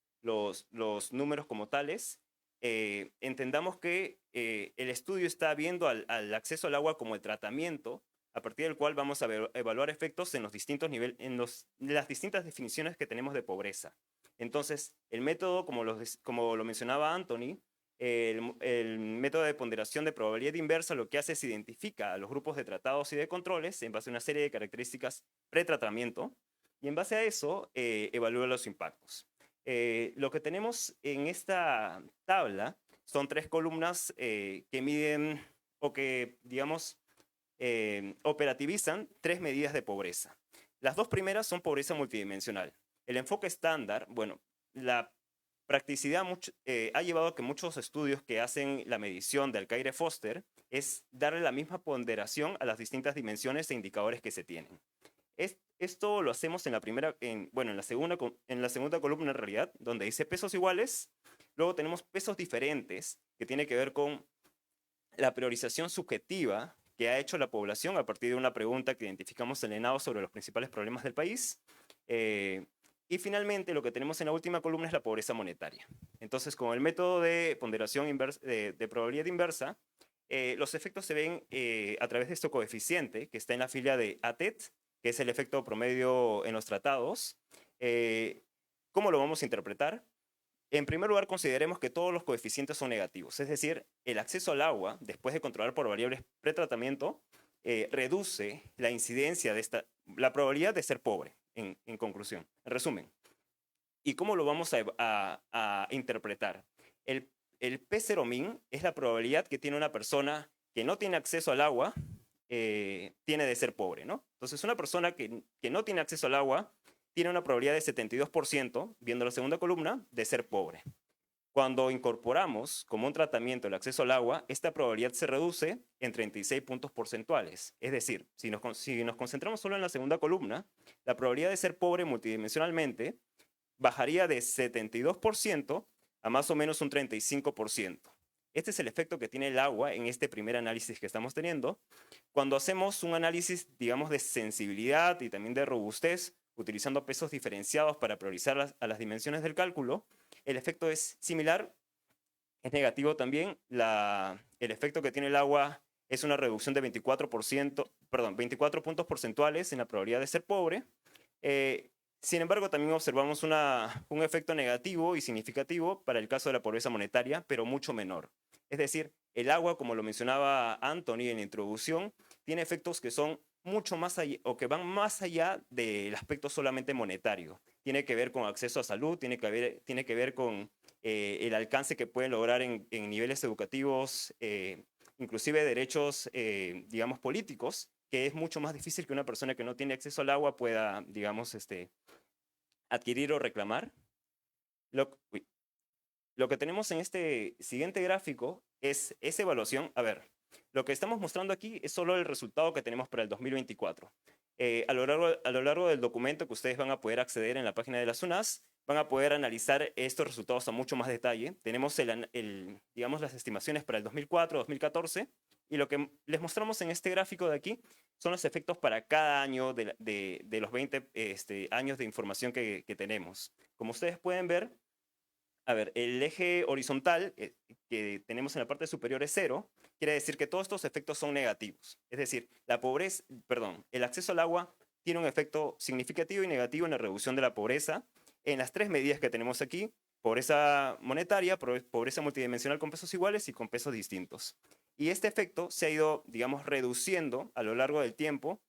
números como tales, entendamos que el estudio está viendo al acceso al agua como el tratamiento a partir del cual vamos a evaluar efectos en los distintos niveles, en las distintas definiciones que tenemos de pobreza. Entonces, el método, como lo mencionaba Anthony, el método de ponderación de probabilidad inversa lo que hace es identifica a los grupos de tratados y de controles en base a una serie de características pretratamiento y en base a eso evalúa los impactos. Lo que tenemos en esta tabla son 3 columnas que miden o que, digamos, operativizan 3 medidas de pobreza. Las 2 primeras son pobreza multidimensional. El enfoque estándar, bueno, la practicidad ha llevado a que muchos estudios que hacen la medición de Alcaire-Foster es darle la misma ponderación a las distintas dimensiones e indicadores que se tienen. Esto lo hacemos en la segunda columna en realidad, donde dice pesos iguales. Luego tenemos pesos diferentes, que tiene que ver con la priorización subjetiva que ha hecho la población a partir de una pregunta que identificamos en el ENAO sobre los principales problemas del país. Y finalmente, lo que tenemos en la última columna es la pobreza monetaria. Entonces, con el método de ponderación de probabilidad inversa, los efectos se ven a través de este coeficiente que está en la fila de ATET, que es el efecto promedio en los tratados. ¿Cómo lo vamos a interpretar? En primer lugar, consideremos que todos los coeficientes son negativos, es decir, el acceso al agua, después de controlar por variables pretratamiento, reduce la incidencia de la probabilidad de ser pobre, en conclusión. En resumen, ¿y cómo lo vamos a interpretar? El P0min es la probabilidad que tiene una persona que no tiene acceso al agua, tiene de ser pobre, ¿no? Entonces, una persona que no tiene acceso al agua tiene una probabilidad de 72%, viendo la segunda columna, de ser pobre. Cuando incorporamos como un tratamiento el acceso al agua, esta probabilidad se reduce en 36 puntos porcentuales. Es decir, si nos concentramos solo en la segunda columna, la probabilidad de ser pobre multidimensionalmente bajaría de 72% a más o menos un 35%. Este es el efecto que tiene el agua en este primer análisis que estamos teniendo. Cuando hacemos un análisis, digamos, de sensibilidad y también de robustez, utilizando pesos diferenciados para priorizar a las dimensiones del cálculo, el efecto es similar, es negativo también. El efecto que tiene el agua es una reducción de 24 puntos porcentuales en la probabilidad de ser pobre. Sin embargo, también observamos un efecto negativo y significativo para el caso de la pobreza monetaria, pero mucho menor. Es decir, el agua, como lo mencionaba Anthony en la introducción, tiene efectos que son mucho más allá, o que van más allá del aspecto solamente monetario. Tiene que ver con acceso a salud, tiene que ver con el alcance que pueden lograr en niveles educativos, inclusive derechos, digamos, políticos, que es mucho más difícil que una persona que no tiene acceso al agua pueda, digamos, adquirir o reclamar. Lo que tenemos en este siguiente gráfico es esa evaluación. A ver, lo que estamos mostrando aquí es solo el resultado que tenemos para el 2024. A lo largo del documento que ustedes van a poder acceder en la página de la SUNAS, van a poder analizar estos resultados a mucho más detalle. Tenemos digamos, las estimaciones para el 2004, 2014, y lo que les mostramos en este gráfico de aquí son los efectos para cada año de los 20 años de información que tenemos. Como ustedes pueden ver, a ver, el eje horizontal que tenemos en la parte superior es 0, quiere decir que todos estos efectos son negativos. Es decir, el acceso al agua tiene un efecto significativo y negativo en la reducción de la pobreza en las 3 medidas que tenemos aquí: pobreza monetaria, pobreza multidimensional con pesos iguales y con pesos distintos. Y este efecto se ha ido, digamos, reduciendo a lo largo del tiempo,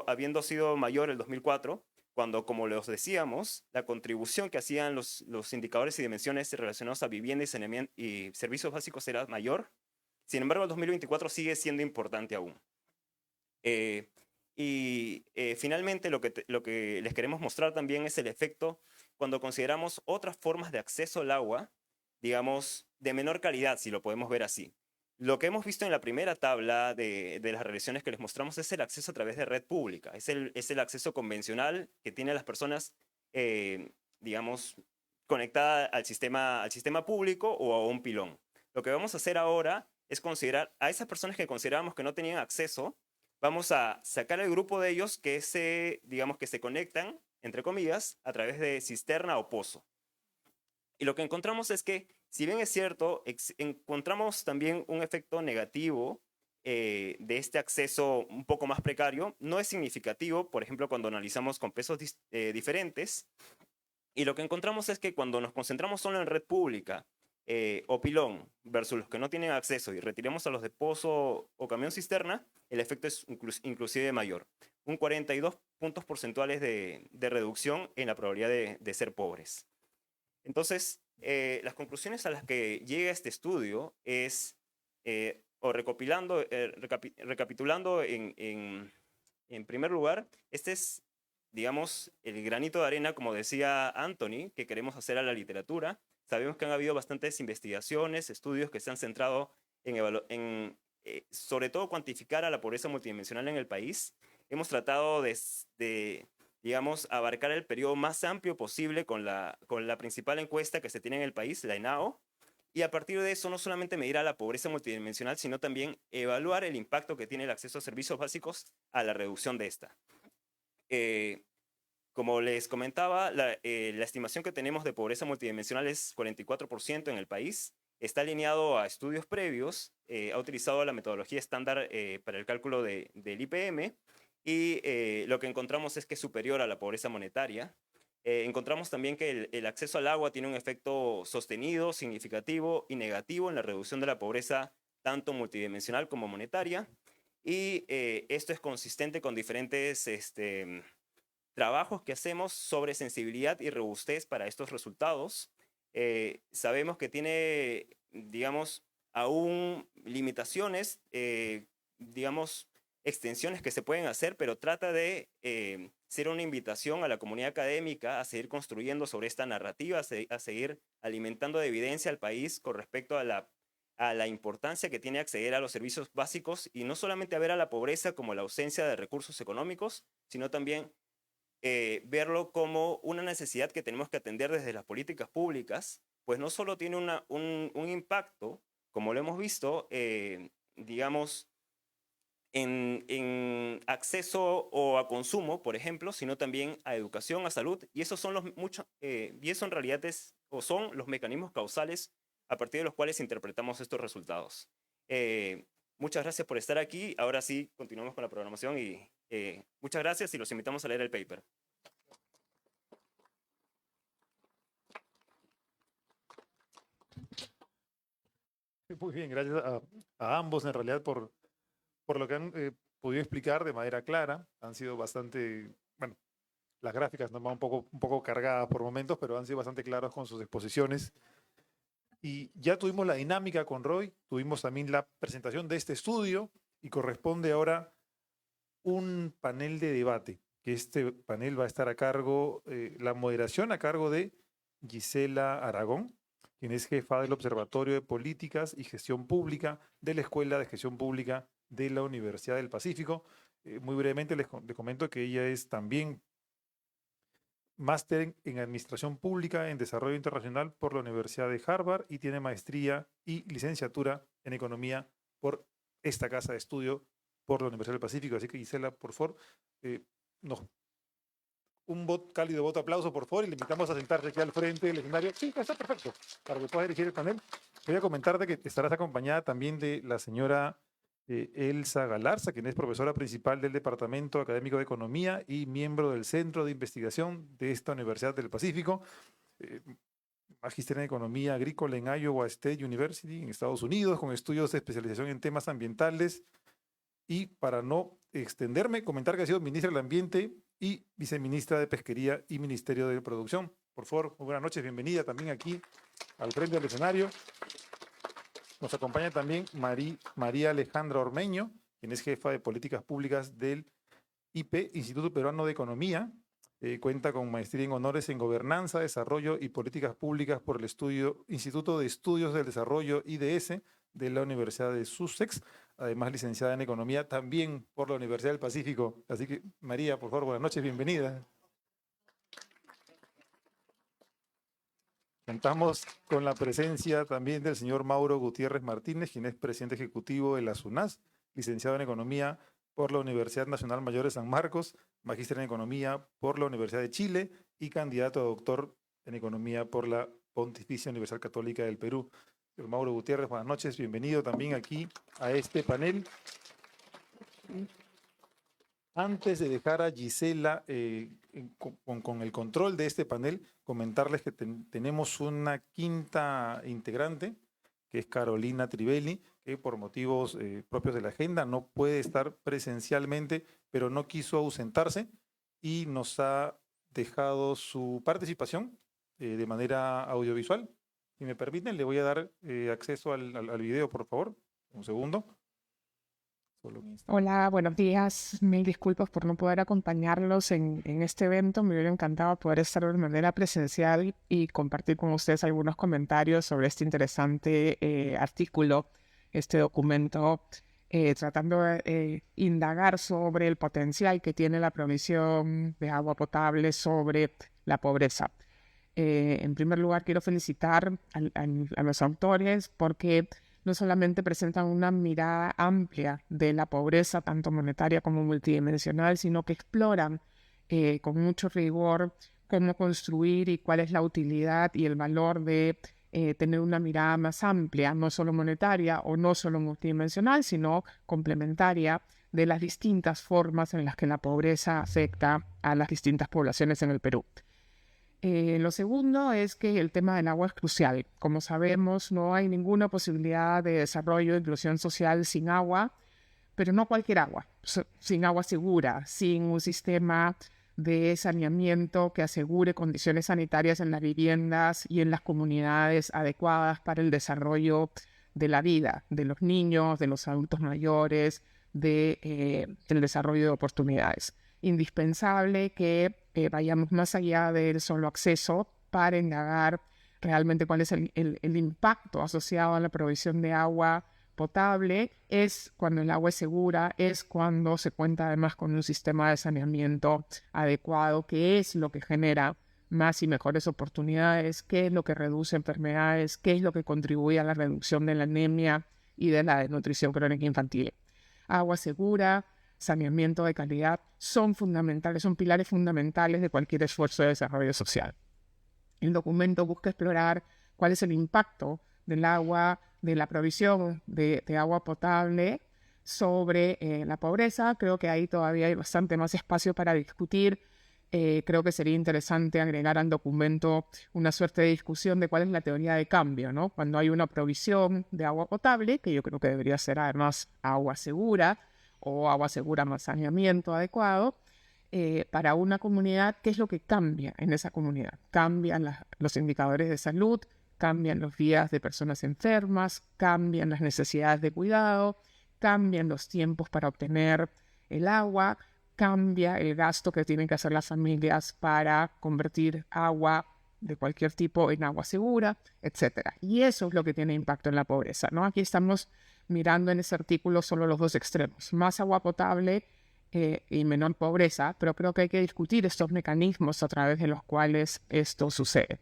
habiendo sido mayor el 2004, cuando, como les decíamos, la contribución que hacían los indicadores y dimensiones relacionados a vivienda y saneamiento y servicios básicos era mayor. Sin embargo, el 2024 sigue siendo importante aún. Finalmente, lo que les queremos mostrar también es el efecto cuando consideramos otras formas de acceso al agua, digamos, de menor calidad, si lo podemos ver así. Lo que hemos visto en la primera tabla de las relaciones que les mostramos es el acceso a través de red pública. Es el acceso convencional que tienen las personas, digamos, conectadas al sistema público o a un pilón. Lo que vamos a hacer ahora es considerar a esas personas que considerábamos que no tenían acceso. Vamos a sacar el grupo de ellos digamos, que se conectan, entre comillas, a través de cisterna o pozo. Y lo que encontramos es que, si bien es cierto, encontramos también un efecto negativo de este acceso un poco más precario. No es significativo, por ejemplo, cuando analizamos con pesos diferentes. Y lo que encontramos es que cuando nos concentramos solo en red pública o pilón versus los que no tienen acceso y retiremos a los de pozo o camión cisterna, el efecto es inclusive mayor. Un 42 puntos porcentuales de reducción en la probabilidad de ser pobres. Entonces, las conclusiones a las que llega este estudio es, recapitulando en primer lugar, este es, digamos, el granito de arena, como decía Anthony, que queremos hacer a la literatura. Sabemos que han habido bastantes investigaciones, estudios que se han centrado en sobre todo, cuantificar a la pobreza multidimensional en el país. Hemos tratado digamos, abarcar el periodo más amplio posible con la principal encuesta que se tiene en el país, la ENAO, y a partir de eso no solamente medir a la pobreza multidimensional, sino también evaluar el impacto que tiene el acceso a servicios básicos a la reducción de esta. Como les comentaba, la estimación que tenemos de pobreza multidimensional es 44% en el país. Está alineado a estudios previos, ha utilizado la metodología estándar para el cálculo del IPM, y lo que encontramos es que es superior a la pobreza monetaria. Encontramos también que el acceso al agua tiene un efecto sostenido, significativo y negativo en la reducción de la pobreza, tanto multidimensional como monetaria. Y esto es consistente con diferentes trabajos que hacemos sobre sensibilidad y robustez para estos resultados. Sabemos que tiene, digamos, aún limitaciones, digamos, extensiones que se pueden hacer, pero trata de ser una invitación a la comunidad académica a seguir construyendo sobre esta narrativa, a seguir alimentando de evidencia al país con respecto a la importancia que tiene acceder a los servicios básicos, y no solamente a ver a la pobreza como la ausencia de recursos económicos, sino también verlo como una necesidad que tenemos que atender desde las políticas públicas, pues no solo tiene un impacto, como lo hemos visto, digamos, en acceso o a consumo, por ejemplo, sino también a educación, a salud, y esos son y eso en realidad son los mecanismos causales a partir de los cuales interpretamos estos resultados. Muchas gracias por estar aquí. Ahora sí, continuamos con la programación y muchas gracias, y los invitamos a leer el paper. Muy bien, gracias a ambos en realidad por lo que han podido explicar de manera clara. Han sido bastante, bueno, las gráficas nos van un poco cargadas por momentos, pero han sido bastante claros con sus exposiciones. Y ya tuvimos la dinámica con Roy, tuvimos también la presentación de este estudio, y corresponde ahora un panel de debate, que este panel va a estar a cargo, la moderación a cargo de Gisela Aragón, quien es jefa del Observatorio de Políticas y Gestión Pública de la Escuela de Gestión Pública de la Universidad del Pacífico. Muy brevemente les comento que ella es también máster en Administración Pública en Desarrollo Internacional por la Universidad de Harvard y tiene maestría y licenciatura en Economía por esta casa de estudio por la Universidad del Pacífico. Así que Gisela, por favor, nos cálido voto de aplauso, por favor, y le invitamos a sentarse aquí al frente del escenario. Sí, está perfecto, para que pueda dirigir el panel. Voy a comentarte que estarás acompañada también de la señora Elsa Galarza, quien es profesora principal del Departamento Académico de Economía y miembro del Centro de Investigación de esta Universidad del Pacífico, magíster en Economía Agrícola en Iowa State University, en Estados Unidos, con estudios de especialización en temas ambientales. Y para no extenderme, comentar que ha sido ministra del Ambiente y viceministra de Pesquería y Ministerio de Producción. Por favor, muy buenas noches, bienvenida también aquí al frente del escenario. Nos acompaña también María Alejandra Ormeño, quien es jefa de Políticas Públicas del IP, Instituto Peruano de Economía. Cuenta con maestría en honores en Gobernanza, Desarrollo y Políticas Públicas por el Instituto de Estudios del Desarrollo, IDS, de la Universidad de Sussex. Además, licenciada en Economía también por la Universidad del Pacífico. Así que, María, por favor, buenas noches, bienvenida. Contamos con la presencia también del señor Mauro Gutiérrez Martínez, quien es presidente ejecutivo de la SUNAS, licenciado en Economía por la Universidad Nacional Mayor de San Marcos, magíster en Economía por la Universidad de Chile y candidato a doctor en Economía por la Pontificia Universidad Católica del Perú. Señor Mauro Gutiérrez, buenas noches, bienvenido también aquí a este panel. Antes de dejar a Gisela con el control de este panel, comentarles que tenemos una quinta integrante, que es Carolina Trivelli, que por motivos propios de la agenda no puede estar presencialmente, pero no quiso ausentarse y nos ha dejado su participación de manera audiovisual. Si me permiten, le voy a dar acceso al video, por favor. Un segundo. Hola, buenos días. Mil disculpas por no poder acompañarlos en este evento. Me hubiera encantado poder estar de manera presencial y compartir con ustedes algunos comentarios sobre este interesante artículo, este documento, tratando de indagar sobre el potencial que tiene la provisión de agua potable sobre la pobreza. En primer lugar, quiero felicitar a los autores porque no solamente presentan una mirada amplia de la pobreza, tanto monetaria como multidimensional, sino que exploran con mucho rigor cómo construir y cuál es la utilidad y el valor de tener una mirada más amplia, no solo monetaria o no solo multidimensional, sino complementaria de las distintas formas en las que la pobreza afecta a las distintas poblaciones en el Perú. Lo segundo es que el tema del agua es crucial. Como sabemos, no hay ninguna posibilidad de desarrollo e inclusión social sin agua, pero no cualquier agua, sin agua segura, sin un sistema de saneamiento que asegure condiciones sanitarias en las viviendas y en las comunidades adecuadas para el desarrollo de la vida, de los niños, de los adultos mayores, del desarrollo de oportunidades. Indispensable que vayamos más allá del solo acceso para indagar realmente cuál es el impacto asociado a la provisión de agua potable. Es cuando el agua es segura, es cuando se cuenta además con un sistema de saneamiento adecuado, que es lo que genera más y mejores oportunidades, qué es lo que reduce enfermedades, qué es lo que contribuye a la reducción de la anemia y de la desnutrición crónica infantil. Agua segura, saneamiento de calidad son fundamentales, son pilares fundamentales de cualquier esfuerzo de desarrollo social. El documento busca explorar cuál es el impacto del agua, de la provisión de agua potable sobre la pobreza. Creo que ahí todavía hay bastante más espacio para discutir. Creo que sería interesante agregar al documento una suerte de discusión de cuál es la teoría de cambio, ¿no? Cuando hay una provisión de agua potable, que yo creo que debería ser además agua segura, o agua segura más saneamiento adecuado, para una comunidad, ¿qué es lo que cambia en esa comunidad? Cambian los indicadores de salud, cambian los días de personas enfermas, cambian las necesidades de cuidado, cambian los tiempos para obtener el agua, cambia el gasto que tienen que hacer las familias para convertir agua de cualquier tipo en agua segura, etc. Y eso es lo que tiene impacto en la pobreza, ¿no? Aquí estamos mirando en ese artículo solo los dos extremos, más agua potable y menor pobreza, pero creo que hay que discutir estos mecanismos a través de los cuales esto sucede.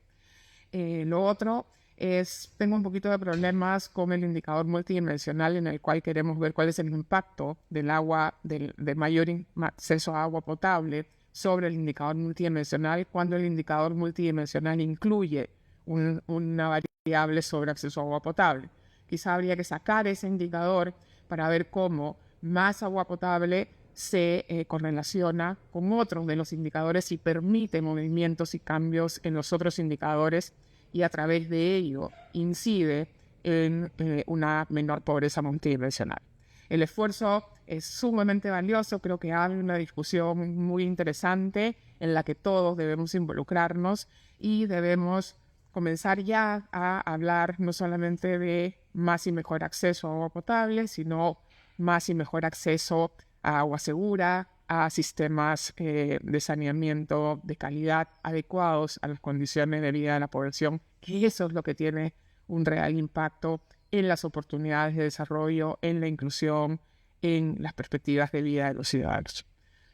Lo otro es, tengo un poquito de problemas con el indicador multidimensional en el cual queremos ver cuál es el impacto del agua, del mayor acceso a agua potable sobre el indicador multidimensional, cuando el indicador multidimensional incluye una variable sobre acceso a agua potable. Quizá habría que sacar ese indicador para ver cómo más agua potable se correlaciona con otros de los indicadores y permite movimientos y cambios en los otros indicadores y a través de ello incide en una menor pobreza multidimensional. El esfuerzo es sumamente valioso, creo que hay una discusión muy interesante en la que todos debemos involucrarnos y debemos comenzar ya a hablar no solamente de más y mejor acceso a agua potable, sino más y mejor acceso a agua segura, a sistemas de saneamiento de calidad adecuados a las condiciones de vida de la población, que eso es lo que tiene un real impacto en las oportunidades de desarrollo, en la inclusión, en las perspectivas de vida de los ciudadanos.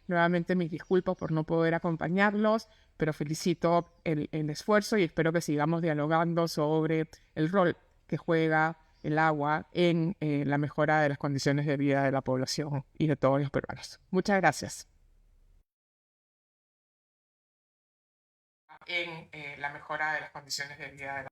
Nuevamente mis disculpas por no poder acompañarlos, pero felicito el esfuerzo y espero que sigamos dialogando sobre el rol que juega el agua en la mejora de las condiciones de vida de la población y de todos los peruanos. Muchas gracias. En la mejora de las condiciones de vida de la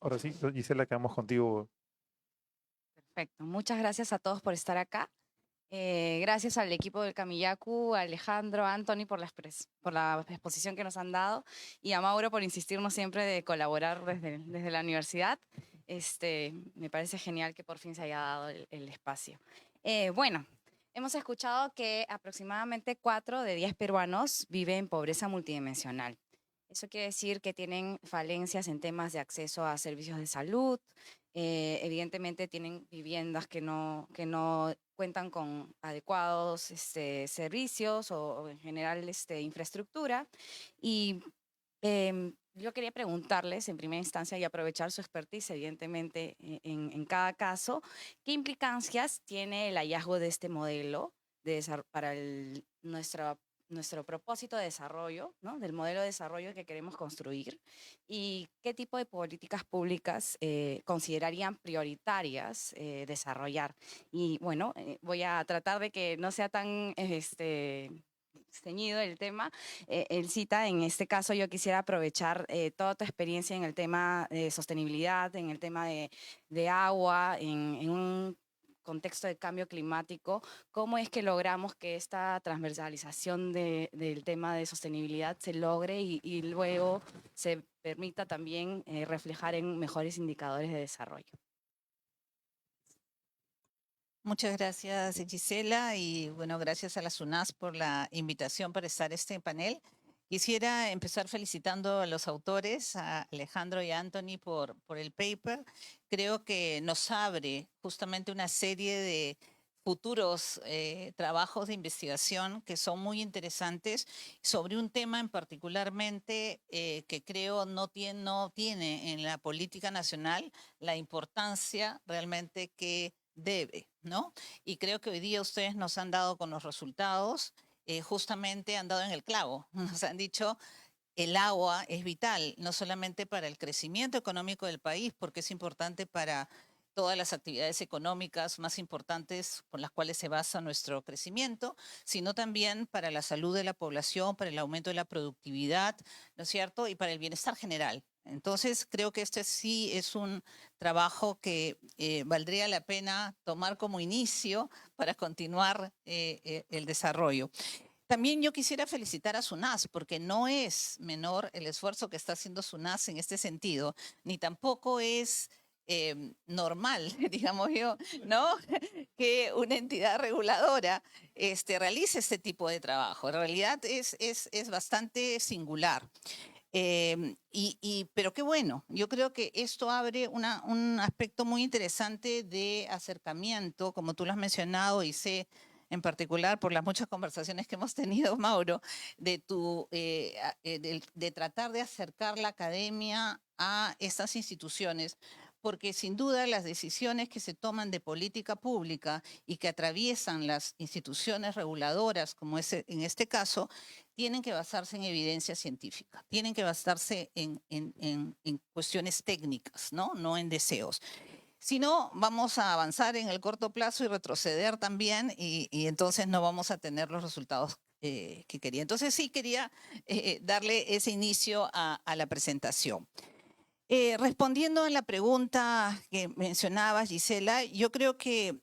Ahora sí, Gisela, quedamos contigo. Perfecto. Muchas gracias a todos por estar acá. Gracias al equipo del Camillacu, a Alejandro, a Anthony por la exposición que nos han dado y a Mauro por insistirnos siempre de colaborar desde la universidad. Me parece genial que por fin se haya dado el espacio. Bueno, hemos escuchado que aproximadamente 4 de 10 peruanos viven en pobreza multidimensional. Eso quiere decir que tienen falencias en temas de acceso a servicios de salud. Evidentemente tienen viviendas que no cuentan con adecuados servicios o en general infraestructura. Y yo quería preguntarles en primera instancia y aprovechar su expertise, evidentemente, en cada caso, ¿qué implicancias tiene el hallazgo de este modelo para nuestro propósito de desarrollo, ¿no? Del modelo de desarrollo que queremos construir, y qué tipo de políticas públicas considerarían prioritarias desarrollar? Y bueno, voy a tratar de que no sea tan ceñido el tema. El CITA, en este caso yo quisiera aprovechar toda tu experiencia en el tema de sostenibilidad, en el tema de agua, en un contexto de cambio climático. ¿Cómo es que logramos que esta transversalización del tema de sostenibilidad se logre y luego se permita también reflejar en mejores indicadores de desarrollo? Muchas gracias, Gisela, y bueno, gracias a la SUNAS por la invitación para estar en este panel. Quisiera empezar felicitando a los autores, a Alejandro y a Anthony por el paper. Creo que nos abre justamente una serie de futuros trabajos de investigación que son muy interesantes sobre un tema en particularmente que creo no tiene en la política nacional la importancia realmente que debe, ¿no? Y creo que hoy día ustedes nos han dado con los resultados, justamente han dado en el clavo. Nos han dicho, el agua es vital, no solamente para el crecimiento económico del país, porque es importante para todas las actividades económicas más importantes por las cuales se basa nuestro crecimiento, sino también para la salud de la población, para el aumento de la productividad, ¿no es cierto? Y para el bienestar general. Entonces, creo que este sí es un trabajo que valdría la pena tomar como inicio para continuar el desarrollo. También yo quisiera felicitar a SUNAS, porque no es menor el esfuerzo que está haciendo SUNAS en este sentido, ni tampoco es normal, digamos yo, ¿no? Que una entidad reguladora realice este tipo de trabajo. En realidad es bastante singular. Pero qué bueno, yo creo que esto abre un aspecto muy interesante de acercamiento, como tú lo has mencionado, y sé en particular por las muchas conversaciones que hemos tenido, Mauro, de tratar de acercar la academia a estas instituciones, porque sin duda las decisiones que se toman de política pública y que atraviesan las instituciones reguladoras, como es en este caso, tienen que basarse en evidencia científica, tienen que basarse en cuestiones técnicas, ¿no? No en deseos. Si no, vamos a avanzar en el corto plazo y retroceder también, y entonces no vamos a tener los resultados que quería. Entonces sí quería darle ese inicio a la presentación. Respondiendo a la pregunta que mencionabas, Gisela, yo creo que,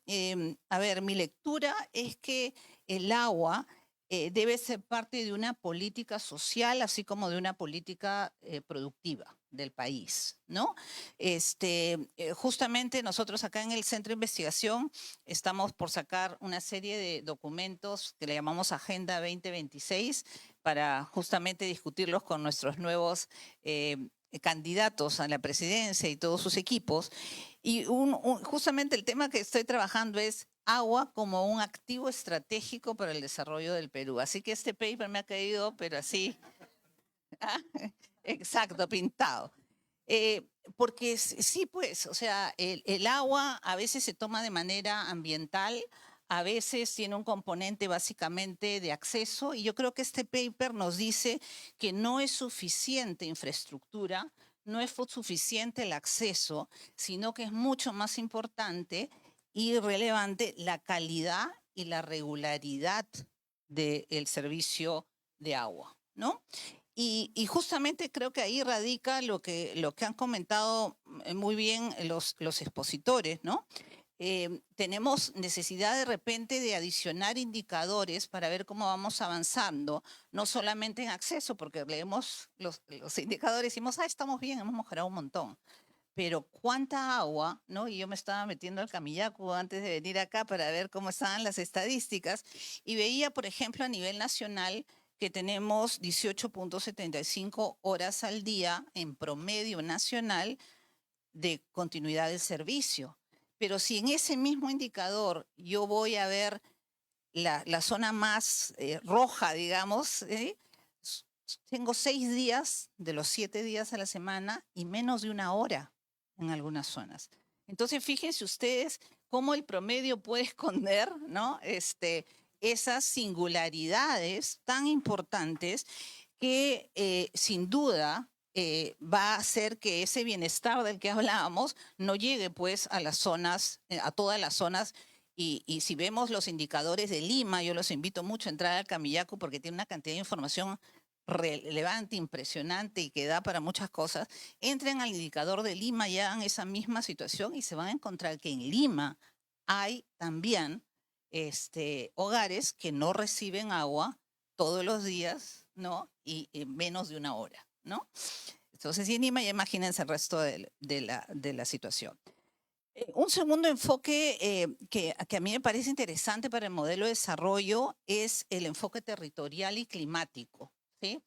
a ver, mi lectura es que el agua debe ser parte de una política social, así como de una política productiva del país, ¿no? Justamente nosotros acá en el Centro de Investigación estamos por sacar una serie de documentos que le llamamos Agenda 2026 para justamente discutirlos con nuestros nuevos candidatos a la presidencia y todos sus equipos. Y justamente el tema que estoy trabajando es agua como un activo estratégico para el desarrollo del Perú. Así que este paper me ha caído, pero así, exacto, pintado. Porque sí, pues, o sea, el agua a veces se toma de manera ambiental, a veces tiene un componente básicamente de acceso, y yo creo que este paper nos dice que no es suficiente infraestructura, no es suficiente el acceso, sino que es mucho más importante y relevante la calidad y la regularidad del servicio de agua, ¿no? Y justamente creo que ahí radica lo que han comentado muy bien los expositores, ¿no? Tenemos necesidad de repente de adicionar indicadores para ver cómo vamos avanzando, no solamente en acceso, porque leemos los indicadores y decimos, estamos bien, hemos mejorado un montón. Pero cuánta agua, ¿no? Y yo me estaba metiendo al Camillacu antes de venir acá para ver cómo estaban las estadísticas y veía, por ejemplo, a nivel nacional que tenemos 18.75 horas al día en promedio nacional de continuidad del servicio. Pero si en ese mismo indicador yo voy a ver la zona más roja, digamos, tengo 6 días de los 7 días a la semana y menos de 1 hora en algunas zonas. Entonces, fíjense ustedes cómo el promedio puede esconder, ¿no? Esas singularidades tan importantes que sin duda va a hacer que ese bienestar del que hablábamos no llegue pues a las zonas, a todas las zonas. Y si vemos los indicadores de Lima, yo los invito mucho a entrar al Camillacu porque tiene una cantidad de información relevante, impresionante y que da para muchas cosas. Entren al indicador de Lima y hagan esa misma situación y se van a encontrar que en Lima hay también hogares que no reciben agua todos los días, ¿no? Y en menos de 1 hora, ¿no? Entonces, y en Lima ya imagínense el resto de la situación. Un segundo enfoque que a mí me parece interesante para el modelo de desarrollo es el enfoque territorial y climático, ¿sí?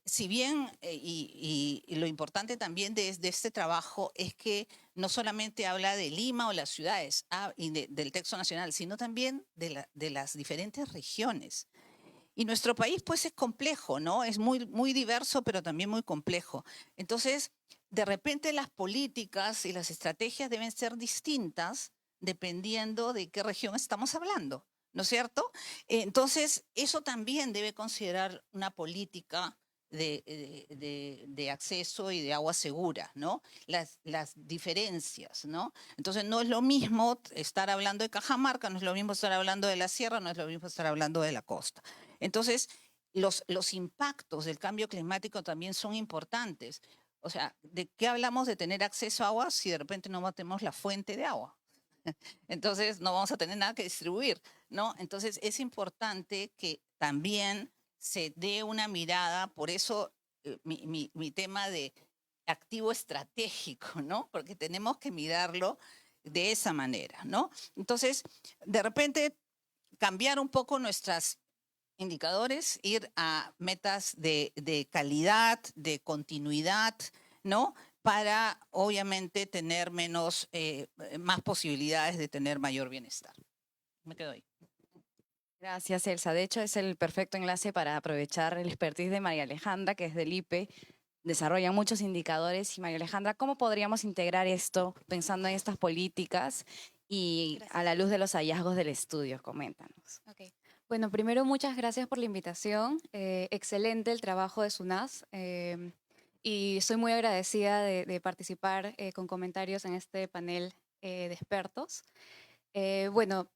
Si bien, y lo importante también de este trabajo es que no solamente habla de Lima o las ciudades y del texto nacional, sino también de las diferentes regiones. Y nuestro país pues es complejo, ¿no? Es muy, muy diverso, pero también muy complejo. Entonces, de repente las políticas y las estrategias deben ser distintas dependiendo de qué región estamos hablando, ¿no es cierto? Entonces, eso también debe considerar una política de acceso y de agua segura, ¿no? Las diferencias, ¿no? Entonces, no es lo mismo estar hablando de Cajamarca, no es lo mismo estar hablando de la sierra, no es lo mismo estar hablando de la costa. Entonces, los impactos del cambio climático también son importantes. O sea, ¿de qué hablamos de tener acceso a agua si de repente no tenemos la fuente de agua? Entonces, no vamos a tener nada que distribuir, ¿no? Entonces, es importante que también se dé una mirada, por eso mi tema de activo estratégico, ¿no? Porque tenemos que mirarlo de esa manera, ¿no? Entonces, de repente, cambiar un poco nuestros indicadores, ir a metas de calidad, de continuidad, ¿no? Para, obviamente, tener más posibilidades de tener mayor bienestar. Me quedo ahí. Gracias, Elsa. De hecho, es el perfecto enlace para aprovechar el expertise de María Alejandra, que es del IPE, desarrolla muchos indicadores. Y María Alejandra, ¿cómo podríamos integrar esto pensando en estas políticas y a la luz de los hallazgos del estudio? Coméntanos. Ok. Bueno, primero muchas gracias por la invitación. Excelente el trabajo de SUNAS y soy muy agradecida de participar con comentarios en este panel de expertos. Bueno,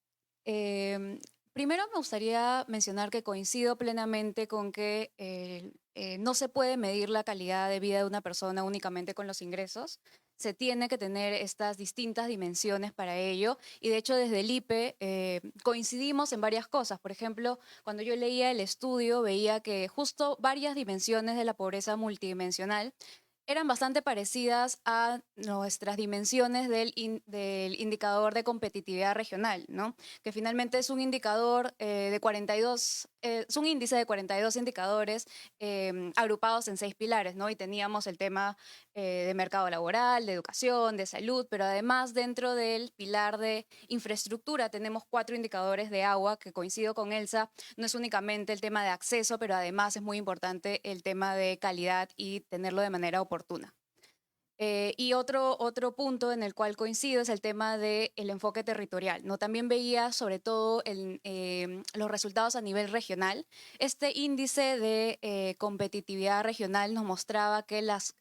primero me gustaría mencionar que coincido plenamente con que no se puede medir la calidad de vida de una persona únicamente con los ingresos. Se tiene que tener estas distintas dimensiones para ello. Y de hecho, desde el IPE coincidimos en varias cosas. Por ejemplo, cuando yo leía el estudio, veía que justo varias dimensiones de la pobreza multidimensional eran bastante parecidas a nuestras dimensiones del indicador de competitividad regional, ¿no? Que finalmente es un indicador de 42, es un índice de 42 indicadores agrupados en 6 pilares, ¿no? Y teníamos el tema de mercado laboral, de educación, de salud, pero además dentro del pilar de infraestructura tenemos 4 indicadores de agua, que coincido con Elsa, no es únicamente el tema de acceso, pero además es muy importante el tema de calidad y tenerlo de manera oportuna. Y otro punto en el cual coincido es el tema del enfoque territorial, ¿no? También veía sobre todo los resultados a nivel regional. Este índice de competitividad regional nos mostraba que las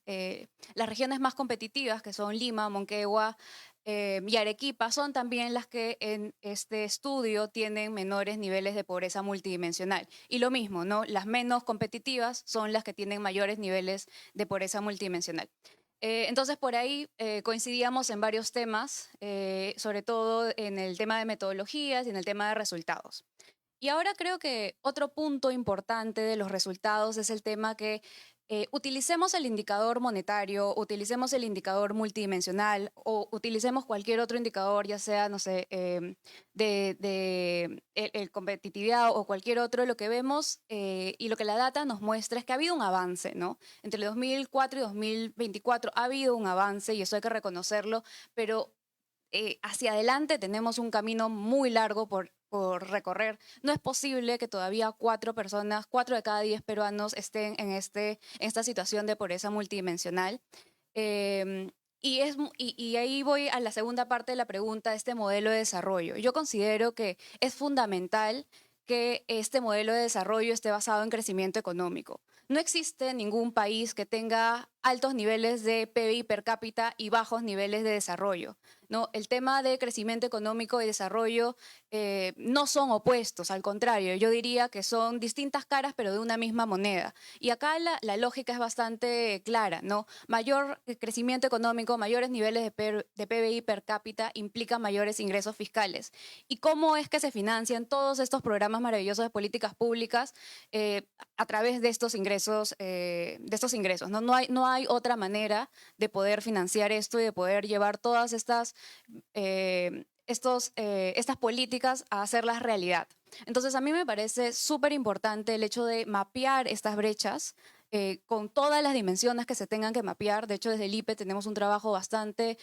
regiones más competitivas, que son Lima, Moquegua y Arequipa, son también las que en este estudio tienen menores niveles de pobreza multidimensional. Y lo mismo, ¿no? Las menos competitivas son las que tienen mayores niveles de pobreza multidimensional. Entonces, por ahí coincidíamos en varios temas, sobre todo en el tema de metodologías y en el tema de resultados. Y ahora creo que otro punto importante de los resultados es el tema que utilicemos el indicador monetario, utilicemos el indicador multidimensional o utilicemos cualquier otro indicador, ya sea, no sé, el competitividad o cualquier otro, lo que vemos y lo que la data nos muestra es que ha habido un avance, ¿no? Entre el 2004 y 2024 ha habido un avance y eso hay que reconocerlo, pero hacia adelante tenemos un camino muy largo por recorrer. No es posible que todavía 4 personas, 4 de cada 10 peruanos estén en esta situación de pobreza multidimensional. Y ahí voy a la segunda parte de la pregunta, este modelo de desarrollo. Yo considero que es fundamental que este modelo de desarrollo esté basado en crecimiento económico. No existe ningún país que tenga altos niveles de PBI per cápita y bajos niveles de desarrollo, ¿no? El tema de crecimiento económico y desarrollo no son opuestos, al contrario, yo diría que son distintas caras pero de una misma moneda. Y acá la lógica es bastante clara, ¿no? Mayor crecimiento económico, mayores niveles de PBI per cápita implican mayores ingresos fiscales. ¿Y cómo es que se financian todos estos programas maravillosos de políticas públicas a través de estos ingresos? ¿No? No hay otra manera de poder financiar esto y de poder llevar todas estas políticas a hacerlas realidad. Entonces, a mí me parece súper importante el hecho de mapear estas brechas con todas las dimensiones que se tengan que mapear. De hecho, desde el IPE tenemos un trabajo bastante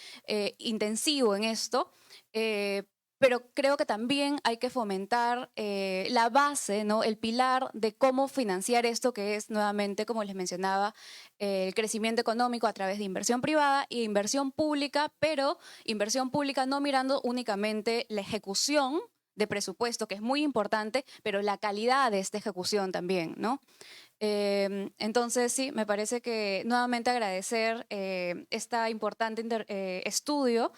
intensivo en esto, pero creo que también hay que fomentar la base, ¿no? El pilar de cómo financiar esto, que es nuevamente, como les mencionaba, el crecimiento económico a través de inversión privada e inversión pública, pero inversión pública no mirando únicamente la ejecución de presupuesto, que es muy importante, pero la calidad de esta ejecución también, ¿no? Entonces, sí, me parece que nuevamente agradecer este importante estudio.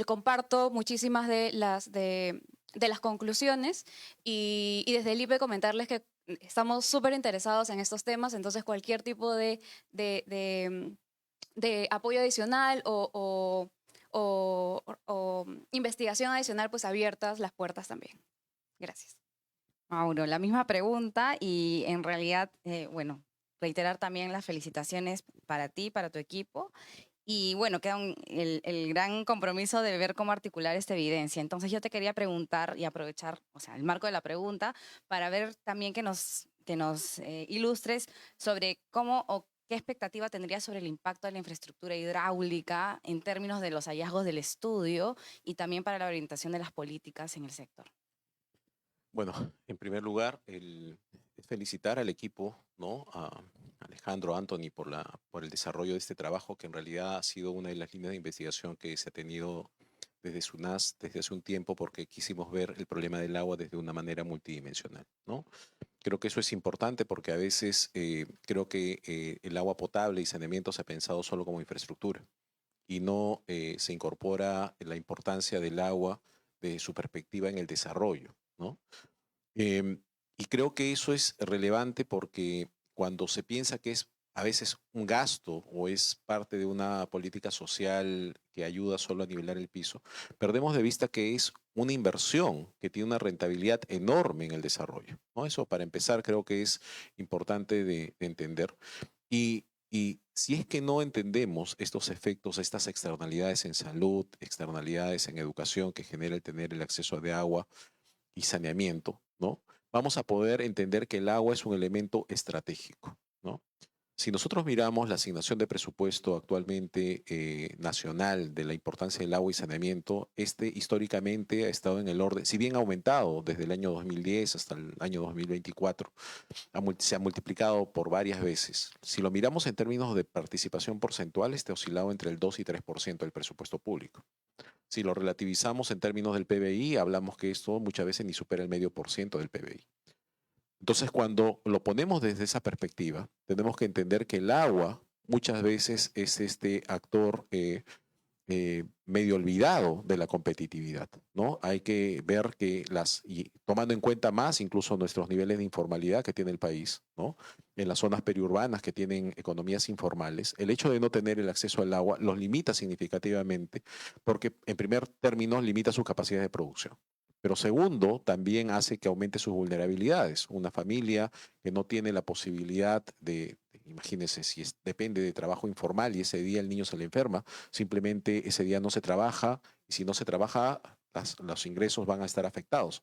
Comparto muchísimas de las conclusiones y desde el IPE comentarles que estamos súper interesados en estos temas, entonces cualquier tipo de apoyo adicional o investigación adicional, pues abiertas las puertas también. Gracias. Mauro, la misma pregunta y en realidad, bueno, reiterar también las felicitaciones para ti, para tu equipo. Y bueno, queda el gran compromiso de ver cómo articular esta evidencia. Entonces yo te quería preguntar y aprovechar, o sea, el marco de la pregunta para ver también que nos ilustres sobre cómo o qué expectativa tendrías sobre el impacto de la infraestructura hidráulica en términos de los hallazgos del estudio y también para la orientación de las políticas en el sector. Bueno, en primer lugar, felicitar al equipo, ¿no? A Alejandro, Anthony, por el desarrollo de este trabajo, que en realidad ha sido una de las líneas de investigación que se ha tenido desde SUNAS desde hace un tiempo, porque quisimos ver el problema del agua desde una manera multidimensional, ¿no? Creo que eso es importante porque a veces creo que el agua potable y saneamiento se ha pensado solo como infraestructura y no se incorpora la importancia del agua de su perspectiva en el desarrollo, ¿no? Em, y creo que eso es relevante porque cuando se piensa que es a veces un gasto o es parte de una política social que ayuda solo a nivelar el piso, perdemos de vista que es una inversión que tiene una rentabilidad enorme en el desarrollo, ¿no? Eso para empezar creo que es importante de entender. Y si es que no entendemos estos efectos, estas externalidades en salud, externalidades en educación que genera el tener el acceso de agua, y saneamiento, ¿no? Vamos a poder entender que el agua es un elemento estratégico, ¿no? Si nosotros miramos la asignación de presupuesto actualmente nacional de la importancia del agua y saneamiento, este históricamente ha estado en el orden, si bien ha aumentado desde el año 2010 hasta el año 2024, se ha multiplicado por varias veces. Si lo miramos en términos de participación porcentual, este ha oscilado entre el 2 y 3% del presupuesto público. Si lo relativizamos en términos del PBI, hablamos que esto muchas veces ni supera el 0,5% del PBI. Entonces, cuando lo ponemos desde esa perspectiva, tenemos que entender que el agua muchas veces es este actor medio olvidado de la competitividad, ¿no? Hay que ver que y tomando en cuenta más incluso nuestros niveles de informalidad que tiene el país, ¿no? En las zonas periurbanas que tienen economías informales, el hecho de no tener el acceso al agua los limita significativamente porque, en primer término, limita su capacidad de producción. Pero segundo, también hace que aumente sus vulnerabilidades. Una familia que no tiene la posibilidad imagínense, si depende de trabajo informal y ese día el niño se le enferma, simplemente ese día no se trabaja y si no se trabaja, los ingresos van a estar afectados.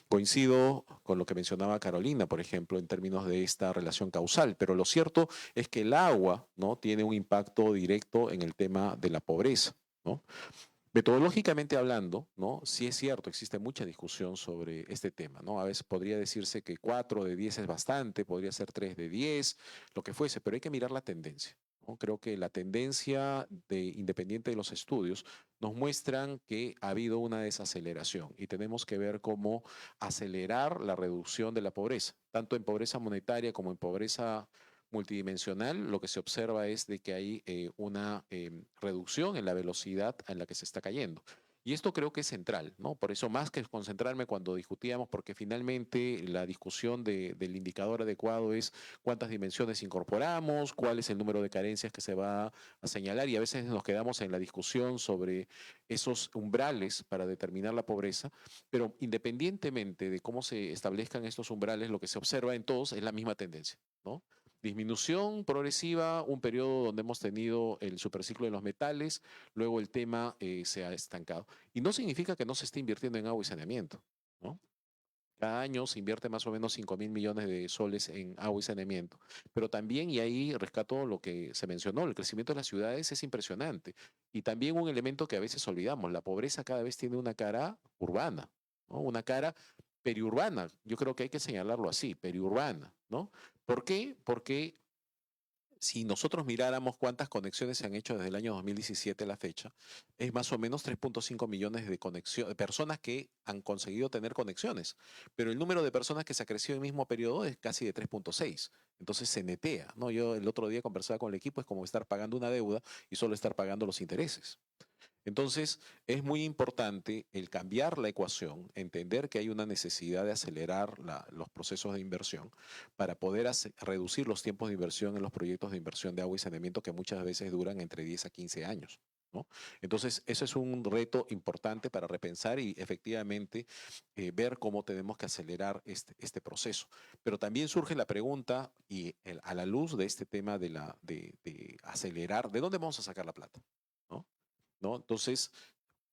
Coincido con lo que mencionaba Carolina, por ejemplo, en términos de esta relación causal, pero lo cierto es que el agua, ¿no? Tiene un impacto directo en el tema de la pobreza, ¿no? Metodológicamente hablando, ¿no? Sí es cierto, existe mucha discusión sobre este tema, ¿no? A veces podría decirse que 4 de 10 es bastante, podría ser 3 de 10, lo que fuese, pero hay que mirar la tendencia, ¿no? Creo que la tendencia independiente de los estudios nos muestran que ha habido una desaceleración y tenemos que ver cómo acelerar la reducción de la pobreza, tanto en pobreza monetaria como en pobreza multidimensional, lo que se observa es de que hay una reducción en la velocidad en la que se está cayendo. Y esto creo que es central, ¿no? Por eso más que concentrarme cuando discutíamos, porque finalmente la discusión del indicador adecuado es cuántas dimensiones incorporamos, cuál es el número de carencias que se va a señalar y a veces nos quedamos en la discusión sobre esos umbrales para determinar la pobreza, pero independientemente de cómo se establezcan estos umbrales, lo que se observa en todos es la misma tendencia, ¿no? Disminución progresiva, un periodo donde hemos tenido el superciclo de los metales, luego el tema se ha estancado. Y no significa que no se esté invirtiendo en agua y saneamiento, ¿no? Cada año se invierte más o menos 5.000 millones de soles en agua y saneamiento. Pero también, y ahí rescato lo que se mencionó, el crecimiento de las ciudades es impresionante. Y también un elemento que a veces olvidamos, la pobreza cada vez tiene una cara urbana, ¿no? Una cara periurbana. Yo creo que hay que señalarlo así, periurbana, ¿no? ¿Por qué? Porque si nosotros miráramos cuántas conexiones se han hecho desde el año 2017 a la fecha, es más o menos 3,5 millones de personas que han conseguido tener conexiones, pero el número de personas que se ha crecido en el mismo periodo es casi de 3,6. Entonces se netea, ¿no? Yo el otro día conversaba con el equipo, es como estar pagando una deuda y solo estar pagando los intereses. Entonces, es muy importante el cambiar la ecuación, entender que hay una necesidad de acelerar los procesos de inversión para poder reducir los tiempos de inversión en los proyectos de inversión de agua y saneamiento que muchas veces duran entre 10 a 15 años, ¿no? Entonces, eso es un reto importante para repensar y efectivamente ver cómo tenemos que acelerar este proceso. Pero también surge la pregunta, y a la luz de este tema de acelerar, ¿de dónde vamos a sacar la plata? ¿No? ¿No? Entonces,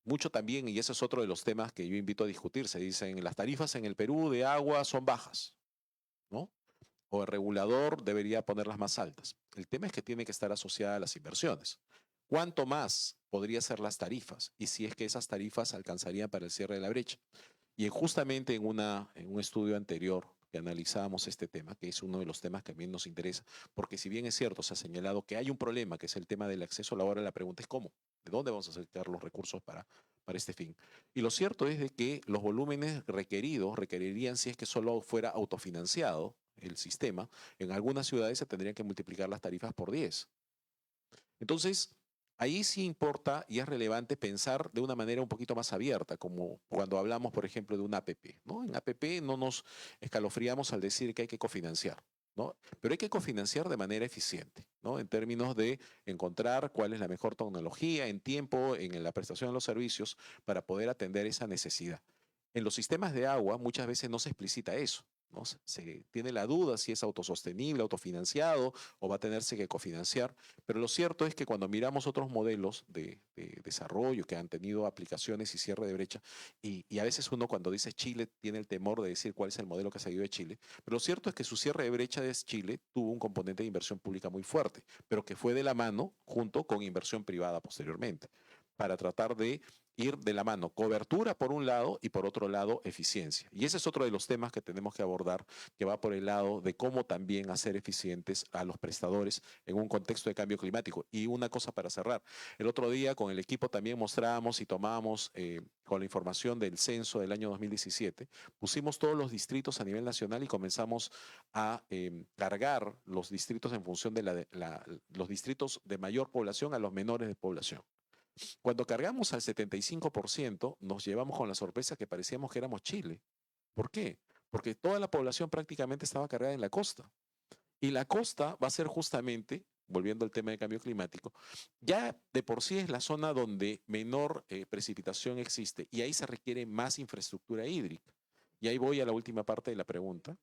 mucho también, y ese es otro de los temas que yo invito a discutir, se dicen, las tarifas en el Perú de agua son bajas, ¿no? O el regulador debería ponerlas más altas. El tema es que tiene que estar asociada a las inversiones. ¿Cuánto más podrían ser las tarifas? Y si es que esas tarifas alcanzarían para el cierre de la brecha. Y justamente en un estudio anterior que analizábamos este tema, que es uno de los temas que a mí nos interesa, porque si bien es cierto, se ha señalado que hay un problema, que es el tema del acceso laboral, la pregunta es cómo, de dónde vamos a sacar los recursos para este fin. Y lo cierto es de que los volúmenes requeridos requerirían, si es que solo fuera autofinanciado el sistema, en algunas ciudades se tendrían que multiplicar las tarifas por 10. Entonces, ahí sí importa y es relevante pensar de una manera un poquito más abierta, como cuando hablamos, por ejemplo, de una APP, ¿no? En APP no nos escalofriamos al decir que hay que cofinanciar, ¿no? Pero hay que cofinanciar de manera eficiente, ¿no? En términos de encontrar cuál es la mejor tecnología en tiempo, en la prestación de los servicios para poder atender esa necesidad. En los sistemas de agua muchas veces no se explicita eso, ¿no? Se tiene la duda si es autosostenible, autofinanciado o va a tenerse que cofinanciar, pero lo cierto es que cuando miramos otros modelos de desarrollo que han tenido aplicaciones y cierre de brecha, y a veces uno cuando dice Chile tiene el temor de decir cuál es el modelo que ha seguido de Chile, pero lo cierto es que su cierre de brecha de Chile tuvo un componente de inversión pública muy fuerte, pero que fue de la mano junto con inversión privada posteriormente, para tratar de ir de la mano, cobertura por un lado y por otro lado eficiencia. Y ese es otro de los temas que tenemos que abordar, que va por el lado de cómo también hacer eficientes a los prestadores en un contexto de cambio climático. Y una cosa para cerrar, el otro día con el equipo también mostrábamos y tomábamos con la información del censo del año 2017, pusimos todos los distritos a nivel nacional y comenzamos a cargar los distritos en función de los distritos de mayor población a los menores de población. Cuando cargamos al 75%, nos llevamos con la sorpresa que parecíamos que éramos Chile. ¿Por qué? Porque toda la población prácticamente estaba cargada en la costa. Y la costa va a ser justamente, volviendo al tema de cambio climático, ya de por sí es la zona donde menor precipitación existe y ahí se requiere más infraestructura hídrica. Y ahí voy a la última parte de la pregunta.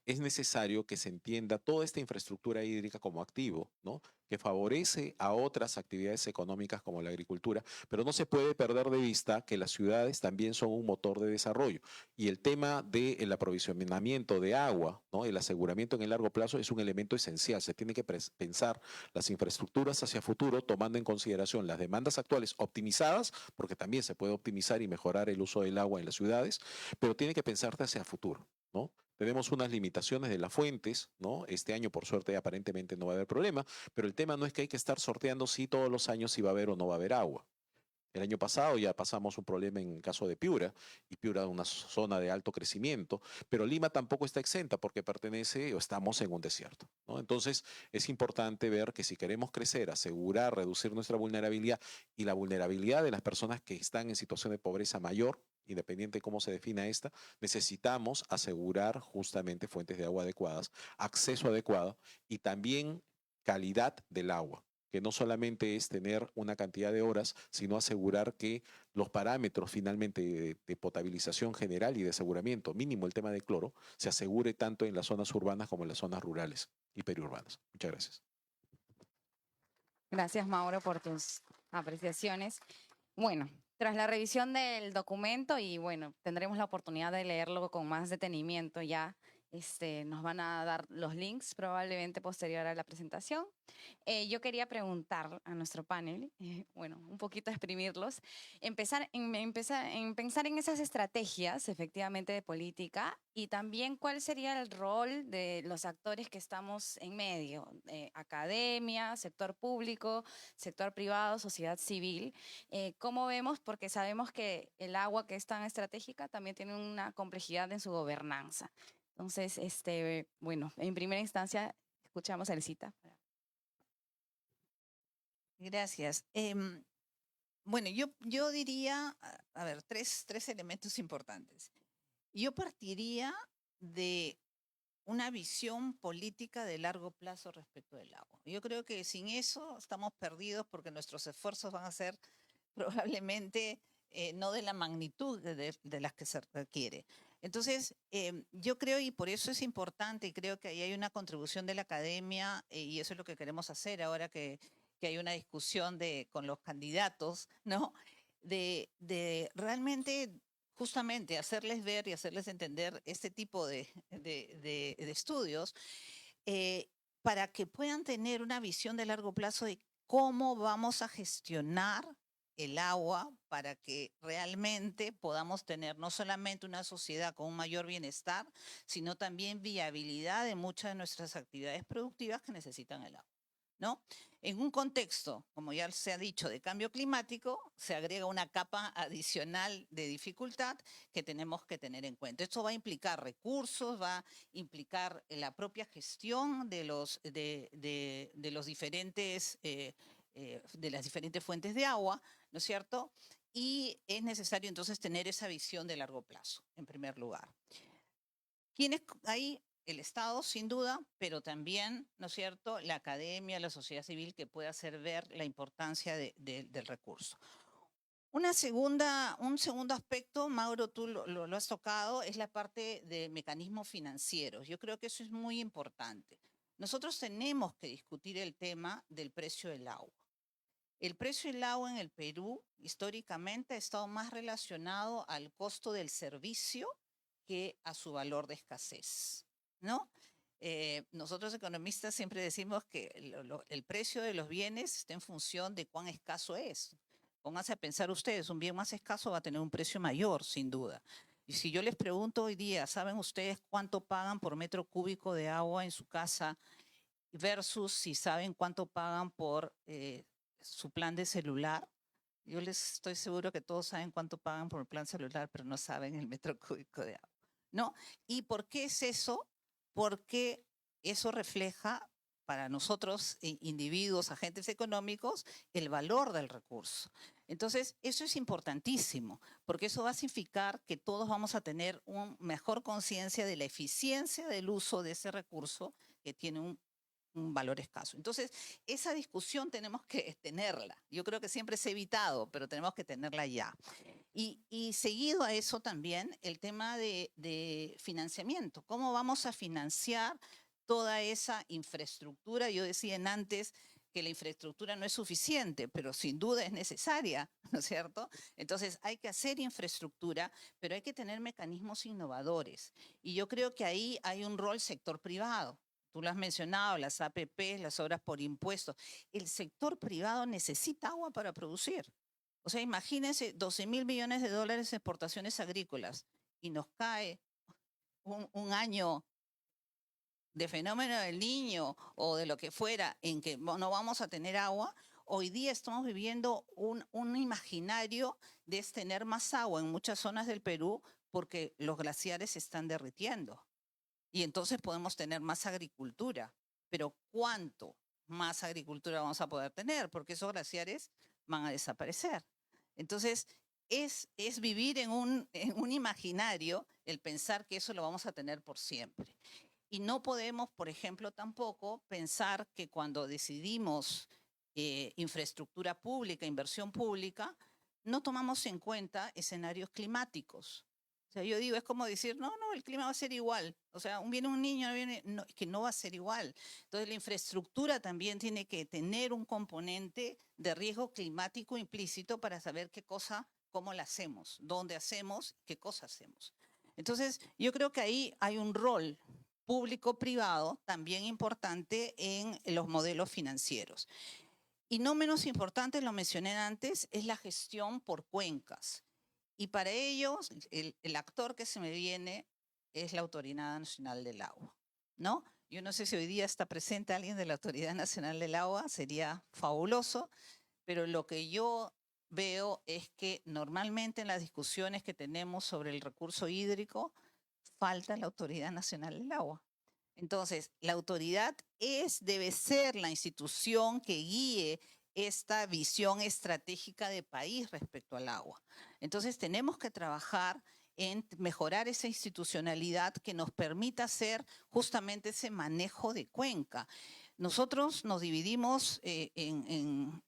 Es necesario que se entienda toda esta infraestructura hídrica como activo, ¿no? Que favorece a otras actividades económicas como la agricultura, pero no se puede perder de vista que las ciudades también son un motor de desarrollo. Y el tema del aprovisionamiento de agua, ¿no? El aseguramiento en el largo plazo es un elemento esencial. Se tiene que pensar las infraestructuras hacia futuro tomando en consideración las demandas actuales optimizadas, porque también se puede optimizar y mejorar el uso del agua en las ciudades, pero tiene que pensarse hacia futuro, ¿no? Tenemos unas limitaciones de las fuentes, ¿no? Este año, por suerte, aparentemente no va a haber problema, pero el tema no es que hay que estar sorteando si todos los años si va a haber o no va a haber agua. El año pasado ya pasamos un problema en el caso de Piura, y Piura es una zona de alto crecimiento, pero Lima tampoco está exenta porque pertenece o estamos en un desierto, ¿no? Entonces, es importante ver que si queremos crecer, asegurar, reducir nuestra vulnerabilidad y la vulnerabilidad de las personas que están en situación de pobreza mayor, independiente de cómo se defina esta, necesitamos asegurar justamente fuentes de agua adecuadas, acceso adecuado y también calidad del agua, que no solamente es tener una cantidad de horas, sino asegurar que los parámetros finalmente de potabilización general y de aseguramiento, mínimo el tema de cloro, se asegure tanto en las zonas urbanas como en las zonas rurales y periurbanas. Muchas gracias. Gracias, Mauro, por tus apreciaciones. Bueno, tras la revisión del documento y bueno, tendremos la oportunidad de leerlo con más detenimiento ya. Nos van a dar los links probablemente posterior a la presentación. Yo quería preguntar a nuestro panel, bueno, un poquito exprimirlos, empezar en pensar en esas estrategias efectivamente de política y también cuál sería el rol de los actores que estamos en medio, academia, sector público, sector privado, sociedad civil. ¿Cómo vemos? Porque sabemos que el agua que es tan estratégica también tiene una complejidad en su gobernanza. Entonces, bueno, en primera instancia, escuchamos a Elcita. Gracias. Bueno, yo diría, a ver, tres elementos importantes. Yo partiría de una visión política de largo plazo respecto del agua. Yo creo que sin eso estamos perdidos porque nuestros esfuerzos van a ser probablemente no de la magnitud de las que se requiere. Entonces, yo creo, y por eso es importante, y creo que ahí hay una contribución de la academia, y eso es lo que queremos hacer ahora que hay una discusión con los candidatos, ¿no? De realmente, justamente, hacerles ver y hacerles entender este tipo de estudios para que puedan tener una visión de largo plazo de cómo vamos a gestionar el agua para que realmente podamos tener no solamente una sociedad con un mayor bienestar, sino también viabilidad de muchas de nuestras actividades productivas que necesitan el agua, ¿no? En un contexto, como ya se ha dicho, de cambio climático, se agrega una capa adicional de dificultad que tenemos que tener en cuenta. Esto va a implicar recursos, va a implicar la propia gestión de los diferentes, de las diferentes fuentes de agua, ¿no es cierto? Y es necesario entonces tener esa visión de largo plazo, en primer lugar. ¿Quiénes ahí? El Estado, sin duda, pero también, ¿no es cierto?, la academia, la sociedad civil, que puede hacer ver la importancia del recurso. Un segundo aspecto, Mauro, tú lo has tocado, es la parte de mecanismos financieros. Yo creo que eso es muy importante. Nosotros tenemos que discutir el tema del precio del agua. El precio del agua en el Perú, históricamente, ha estado más relacionado al costo del servicio que a su valor de escasez, ¿no? Nosotros economistas siempre decimos que el precio de los bienes está en función de cuán escaso es. Pónganse a pensar ustedes, un bien más escaso va a tener un precio mayor, sin duda. Y si yo les pregunto hoy día, ¿saben ustedes cuánto pagan por metro cúbico de agua en su casa versus si saben cuánto pagan por su plan de celular? Yo les estoy seguro que todos saben cuánto pagan por el plan celular, pero no saben el metro cúbico de agua, ¿no? ¿Y por qué es eso? Porque eso refleja para nosotros, individuos, agentes económicos, el valor del recurso. Entonces, eso es importantísimo, porque eso va a significar que todos vamos a tener una mejor conciencia de la eficiencia del uso de ese recurso que tiene un valor escaso. Entonces, esa discusión tenemos que tenerla. Yo creo que siempre se ha evitado, pero tenemos que tenerla ya. Y seguido a eso también el tema de financiamiento. ¿Cómo vamos a financiar toda esa infraestructura? Yo decía antes que la infraestructura no es suficiente, pero sin duda es necesaria, ¿no es cierto? Entonces hay que hacer infraestructura, pero hay que tener mecanismos innovadores. Y yo creo que ahí hay un rol sector privado. Tú lo has mencionado, las APP, las obras por impuestos. El sector privado necesita agua para producir. O sea, imagínense 12.000 millones de dólares en exportaciones agrícolas y nos cae un año de fenómeno del Niño o de lo que fuera en que no vamos a tener agua. Hoy día estamos viviendo un imaginario de tener más agua en muchas zonas del Perú porque los glaciares se están derritiendo. Y entonces podemos tener más agricultura. Pero ¿cuánto más agricultura vamos a poder tener? Porque esos glaciares van a desaparecer. Entonces, es vivir en un imaginario el pensar que eso lo vamos a tener por siempre. Y no podemos, por ejemplo, tampoco pensar que cuando decidimos infraestructura pública, inversión pública, no tomamos en cuenta escenarios climáticos. O sea, yo digo, es como decir, no, el clima va a ser igual. O sea, viene un niño, que no va a ser igual. Entonces, la infraestructura también tiene que tener un componente de riesgo climático implícito para saber cómo la hacemos, dónde hacemos, qué cosa hacemos. Entonces, yo creo que ahí hay un rol público-privado también importante en los modelos financieros. Y no menos importante, lo mencioné antes, es la gestión por cuencas. Y para ello, el actor que se me viene es la Autoridad Nacional del Agua, ¿no? Yo no sé si hoy día está presente alguien de la Autoridad Nacional del Agua, sería fabuloso, pero lo que yo veo es que normalmente en las discusiones que tenemos sobre el recurso hídrico, falta la Autoridad Nacional del Agua. Entonces, la autoridad debe ser la institución que guíe esta visión estratégica de país respecto al agua. Entonces, tenemos que trabajar en mejorar esa institucionalidad que nos permita hacer justamente ese manejo de cuenca. Nosotros nos dividimos en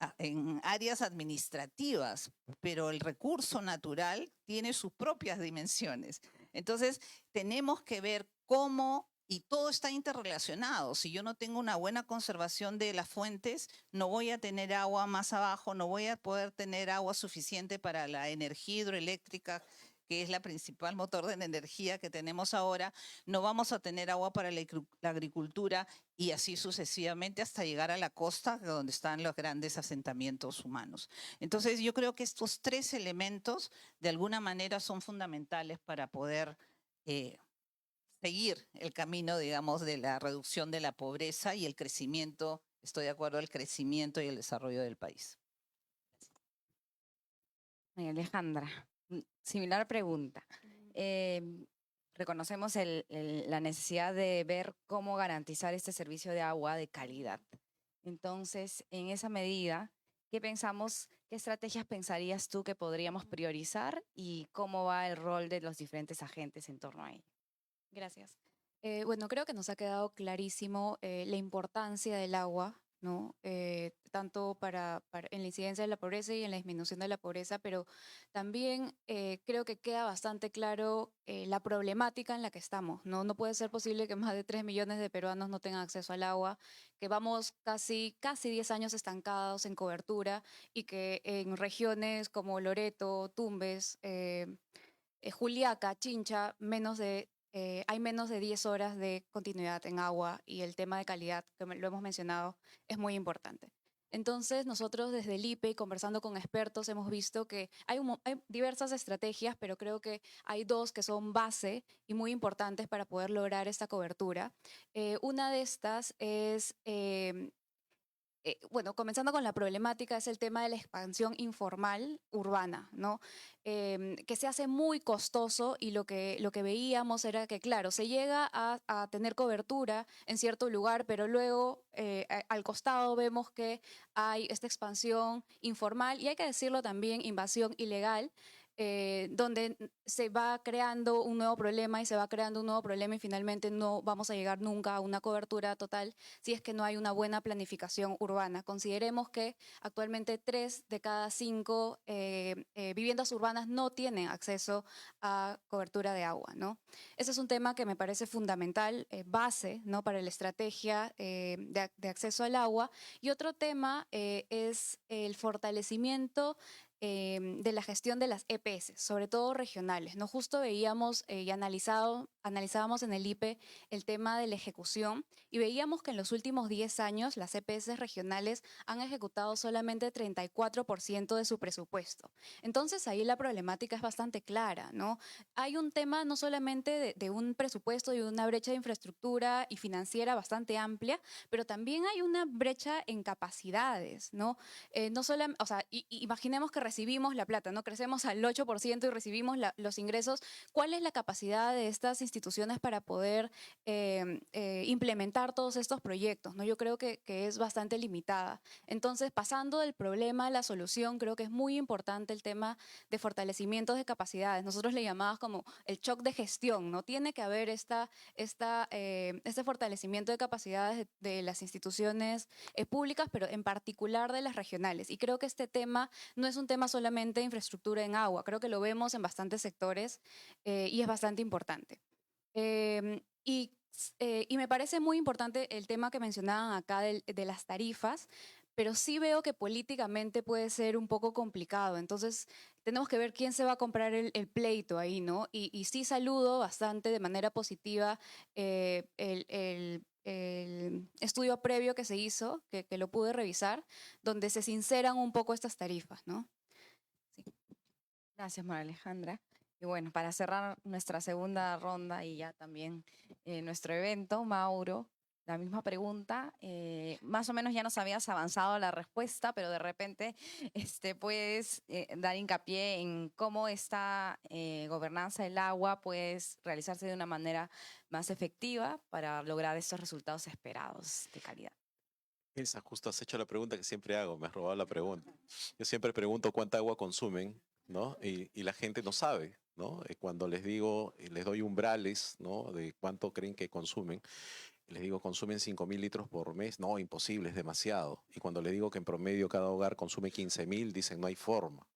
áreas administrativas, pero el recurso natural tiene sus propias dimensiones. Entonces, tenemos que ver cómo, y todo está interrelacionado. Si yo no tengo una buena conservación de las fuentes, no voy a tener agua más abajo, no voy a poder tener agua suficiente para la energía hidroeléctrica que es la principal motor de la energía que tenemos ahora, no vamos a tener agua para la agricultura y así sucesivamente hasta llegar a la costa, donde están los grandes asentamientos humanos. Entonces, yo creo que estos tres elementos, de alguna manera, son fundamentales para poder seguir el camino, digamos, de la reducción de la pobreza y el crecimiento, estoy de acuerdo, el crecimiento y el desarrollo del país. María Alejandra, similar pregunta. Reconocemos la necesidad de ver cómo garantizar este servicio de agua de calidad. Entonces, en esa medida, ¿qué estrategias pensarías tú que podríamos priorizar y cómo va el rol de los diferentes agentes en torno a ello? Gracias. Bueno, creo que nos ha quedado clarísimo la importancia del agua, ¿no? Tanto en la incidencia de la pobreza y en la disminución de la pobreza, pero también creo que queda bastante claro la problemática en la que estamos, ¿no? No puede ser posible que más de 3 millones de peruanos no tengan acceso al agua, que vamos casi 10 años estancados en cobertura y que en regiones como Loreto, Tumbes, Juliaca, Chincha, hay menos de 10 horas de continuidad en agua y el tema de calidad, que lo hemos mencionado, es muy importante. Entonces, nosotros desde el IPE, conversando con expertos, hemos visto que hay diversas estrategias, pero creo que hay dos que son base y muy importantes para poder lograr esta cobertura. Una de estas es bueno, comenzando con la problemática, es el tema de la expansión informal urbana, ¿no? Que se hace muy costoso y lo que veíamos era que, claro, se llega a tener cobertura en cierto lugar, pero luego al costado vemos que hay esta expansión informal y hay que decirlo también, invasión ilegal, donde se va creando un nuevo problema y finalmente no vamos a llegar nunca a una cobertura total si es que no hay una buena planificación urbana. Consideremos que actualmente 3 de cada 5 viviendas urbanas no tienen acceso a cobertura de agua, ¿no? Ese es un tema que me parece fundamental, base, ¿no? Para la estrategia de acceso al agua. Y otro tema es el fortalecimiento de la gestión de las EPS, sobre todo regionales, ¿no? Justo veíamos y analizábamos en el IPE el tema de la ejecución y veíamos que en los últimos 10 años las EPS regionales han ejecutado solamente 34% de su presupuesto. Entonces ahí la problemática es bastante clara, ¿no? Hay un tema no solamente de un presupuesto y una brecha de infraestructura y financiera bastante amplia, pero también hay una brecha en capacidades, ¿no? No solamente, o sea, imaginemos que recibimos la plata, ¿no? Crecemos al 8% y recibimos los ingresos. ¿Cuál es la capacidad de estas instituciones para poder implementar todos estos proyectos, ¿no? Yo creo que es bastante limitada. Entonces, pasando del problema a la solución, creo que es muy importante el tema de fortalecimiento de capacidades. Nosotros le llamamos como el shock de gestión, ¿no? Tiene que haber este fortalecimiento de capacidades de las instituciones públicas, pero en particular de las regionales. Y creo que este tema no es un tema solamente de infraestructura en agua, creo que lo vemos en bastantes sectores y es bastante importante. Y me parece muy importante el tema que mencionaban acá de las tarifas, pero sí veo que políticamente puede ser un poco complicado. Entonces, tenemos que ver quién se va a comprar el pleito ahí, ¿no? Y sí saludo bastante de manera positiva el estudio previo que se hizo, que lo pude revisar, donde se sinceran un poco estas tarifas, ¿no? Sí. Gracias, María Alejandra. Y bueno, para cerrar nuestra segunda ronda y ya también nuestro evento, Mauro, la misma pregunta. Más o menos ya nos habías avanzado la respuesta, pero de repente puedes dar hincapié en cómo esta gobernanza del agua puede realizarse de una manera más efectiva para lograr estos resultados esperados de calidad. Elsa, justo has hecho la pregunta que siempre hago, me has robado la pregunta. Yo siempre pregunto cuánta agua consumen, ¿no? Y la gente no sabe, ¿no? Cuando les digo, les doy umbrales, ¿no? De cuánto creen que consumen, les digo, consumen 5.000 litros por mes. No, imposible, es demasiado. Y cuando les digo que en promedio cada hogar consume 15.000, dicen, no hay forma,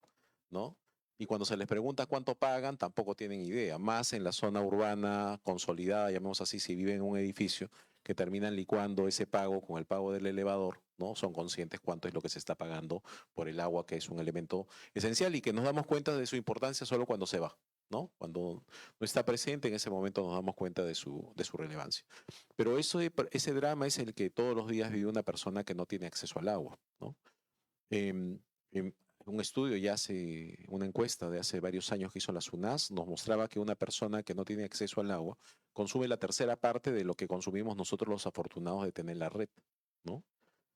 ¿no? Y cuando se les pregunta cuánto pagan, tampoco tienen idea. Más en la zona urbana consolidada, llamemos así, si viven en un edificio, que terminan licuando ese pago con el pago del elevador, ¿no? Son conscientes cuánto es lo que se está pagando por el agua, que es un elemento esencial y que nos damos cuenta de su importancia solo cuando se va, ¿no? Cuando no está presente, en ese momento nos damos cuenta de su relevancia. Pero ese drama es el que todos los días vive una persona que no tiene acceso al agua, ¿no? Em, un estudio una encuesta de hace varios años que hizo la SUNAS, nos mostraba que una persona que no tiene acceso al agua consume la tercera parte de lo que consumimos nosotros los afortunados de tener la red, ¿no?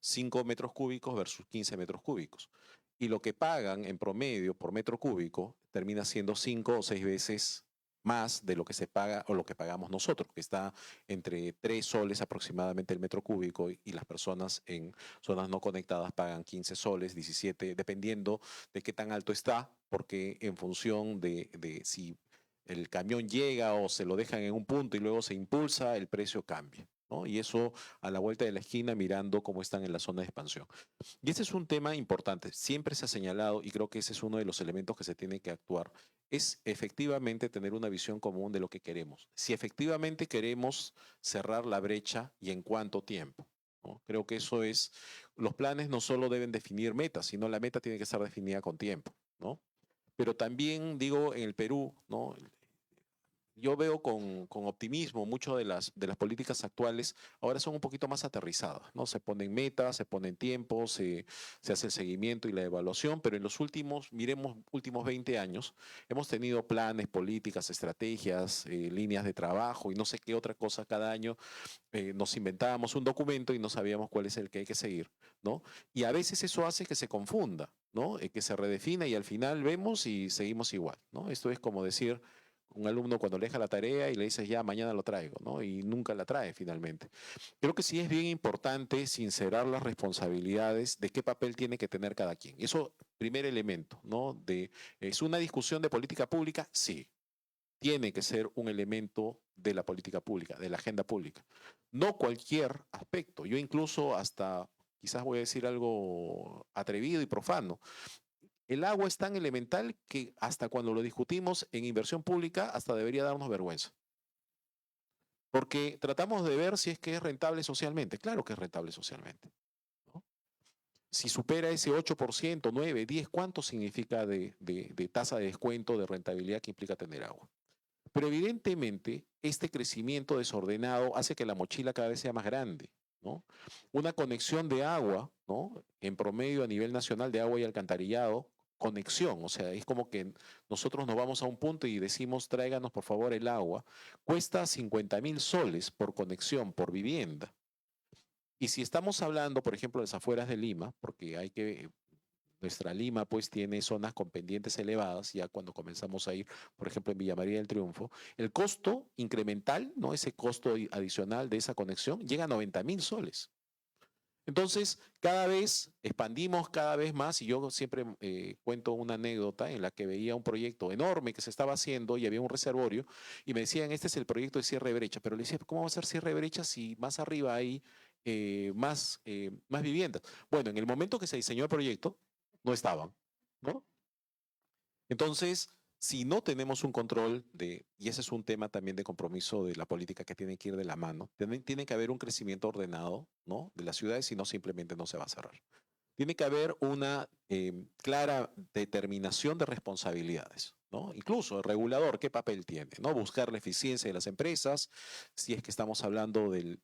5 metros cúbicos versus 15 metros cúbicos. Y lo que pagan en promedio por metro cúbico termina siendo 5 o 6 veces más de lo que se paga o lo que pagamos nosotros, que está entre 3 soles aproximadamente el metro cúbico y las personas en zonas no conectadas pagan 15 soles, 17, dependiendo de qué tan alto está, porque en función de si el camión llega o se lo dejan en un punto y luego se impulsa, el precio cambia, ¿no? Y eso a la vuelta de la esquina mirando cómo están en la zona de expansión. Y ese es un tema importante. Siempre se ha señalado, y creo que ese es uno de los elementos que se tiene que actuar, es efectivamente tener una visión común de lo que queremos. Si efectivamente queremos cerrar la brecha y en cuánto tiempo, ¿no? Creo que eso es, los planes no solo deben definir metas, sino la meta tiene que estar definida con tiempo, ¿no? Pero también digo, en el Perú, ¿no? Yo veo con optimismo mucho de las políticas actuales, ahora son un poquito más aterrizadas, ¿no? Se ponen metas, se ponen tiempos, se hace el seguimiento y la evaluación, pero en los últimos 20 años, hemos tenido planes, políticas, estrategias, líneas de trabajo y no sé qué otra cosa cada año. Nos inventábamos un documento y no sabíamos cuál es el que hay que seguir, ¿no? Y a veces eso hace que se confunda, ¿no? Que se redefina y al final vemos y seguimos igual, ¿no? Esto es como decir un alumno cuando le deja la tarea y le dices ya mañana lo traigo, ¿no? Y nunca la trae finalmente. Creo que sí es bien importante sincerar las responsabilidades de qué papel tiene que tener cada quien. Eso, primer elemento, ¿no? ¿Es una discusión de política pública? Sí. Tiene que ser un elemento de la política pública, de la agenda pública. No cualquier aspecto. Yo incluso hasta, quizás voy a decir algo atrevido y profano, el agua es tan elemental que hasta cuando lo discutimos en inversión pública, hasta debería darnos vergüenza. Porque tratamos de ver si es que es rentable socialmente. Claro que es rentable socialmente, ¿no? Si supera ese 8%, 9, 10, ¿cuánto significa de tasa de descuento, de rentabilidad que implica tener agua? Pero evidentemente, este crecimiento desordenado hace que la mochila cada vez sea más grande, ¿no? Una conexión de agua, ¿no? En promedio a nivel nacional de agua y alcantarillado, conexión, o sea, es como que nosotros nos vamos a un punto y decimos, tráiganos por favor el agua, cuesta 50.000 soles por conexión, por vivienda. Y si estamos hablando, por ejemplo, de las afueras de Lima, porque nuestra Lima pues tiene zonas con pendientes elevadas, ya cuando comenzamos a ir, por ejemplo, en Villa María del Triunfo, el costo incremental, ¿no? Ese costo adicional de esa conexión llega a 90.000 soles. Entonces, cada vez expandimos cada vez más y yo siempre cuento una anécdota en la que veía un proyecto enorme que se estaba haciendo y había un reservorio y me decían, este es el proyecto de cierre de brecha, pero le decía, ¿cómo va a ser cierre de brecha si más arriba hay más viviendas? Bueno, en el momento que se diseñó el proyecto, no estaban, ¿no? Entonces, si no tenemos un control y ese es un tema también de compromiso de la política que tiene que ir de la mano, tiene que haber un crecimiento ordenado, ¿no? De las ciudades, si no simplemente no se va a cerrar. Tiene que haber una clara determinación de responsabilidades, ¿no? Incluso el regulador, ¿qué papel tiene? ¿No? Buscar la eficiencia de las empresas, si es que estamos hablando del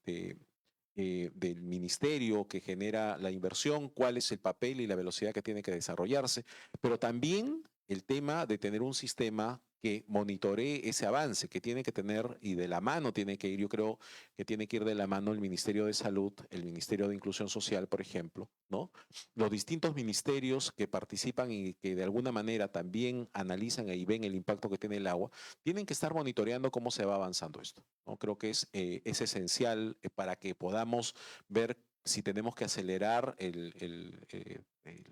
ministerio que genera la inversión, cuál es el papel y la velocidad que tiene que desarrollarse, pero también el tema de tener un sistema que monitoree ese avance que tiene que tener y de la mano tiene que ir, yo creo que tiene que ir de la mano el Ministerio de Salud, el Ministerio de Inclusión Social, por ejemplo, ¿no? Los distintos ministerios que participan y que de alguna manera también analizan y ven el impacto que tiene el agua, tienen que estar monitoreando cómo se va avanzando esto, ¿no? Creo que es esencial para que podamos ver si tenemos que acelerar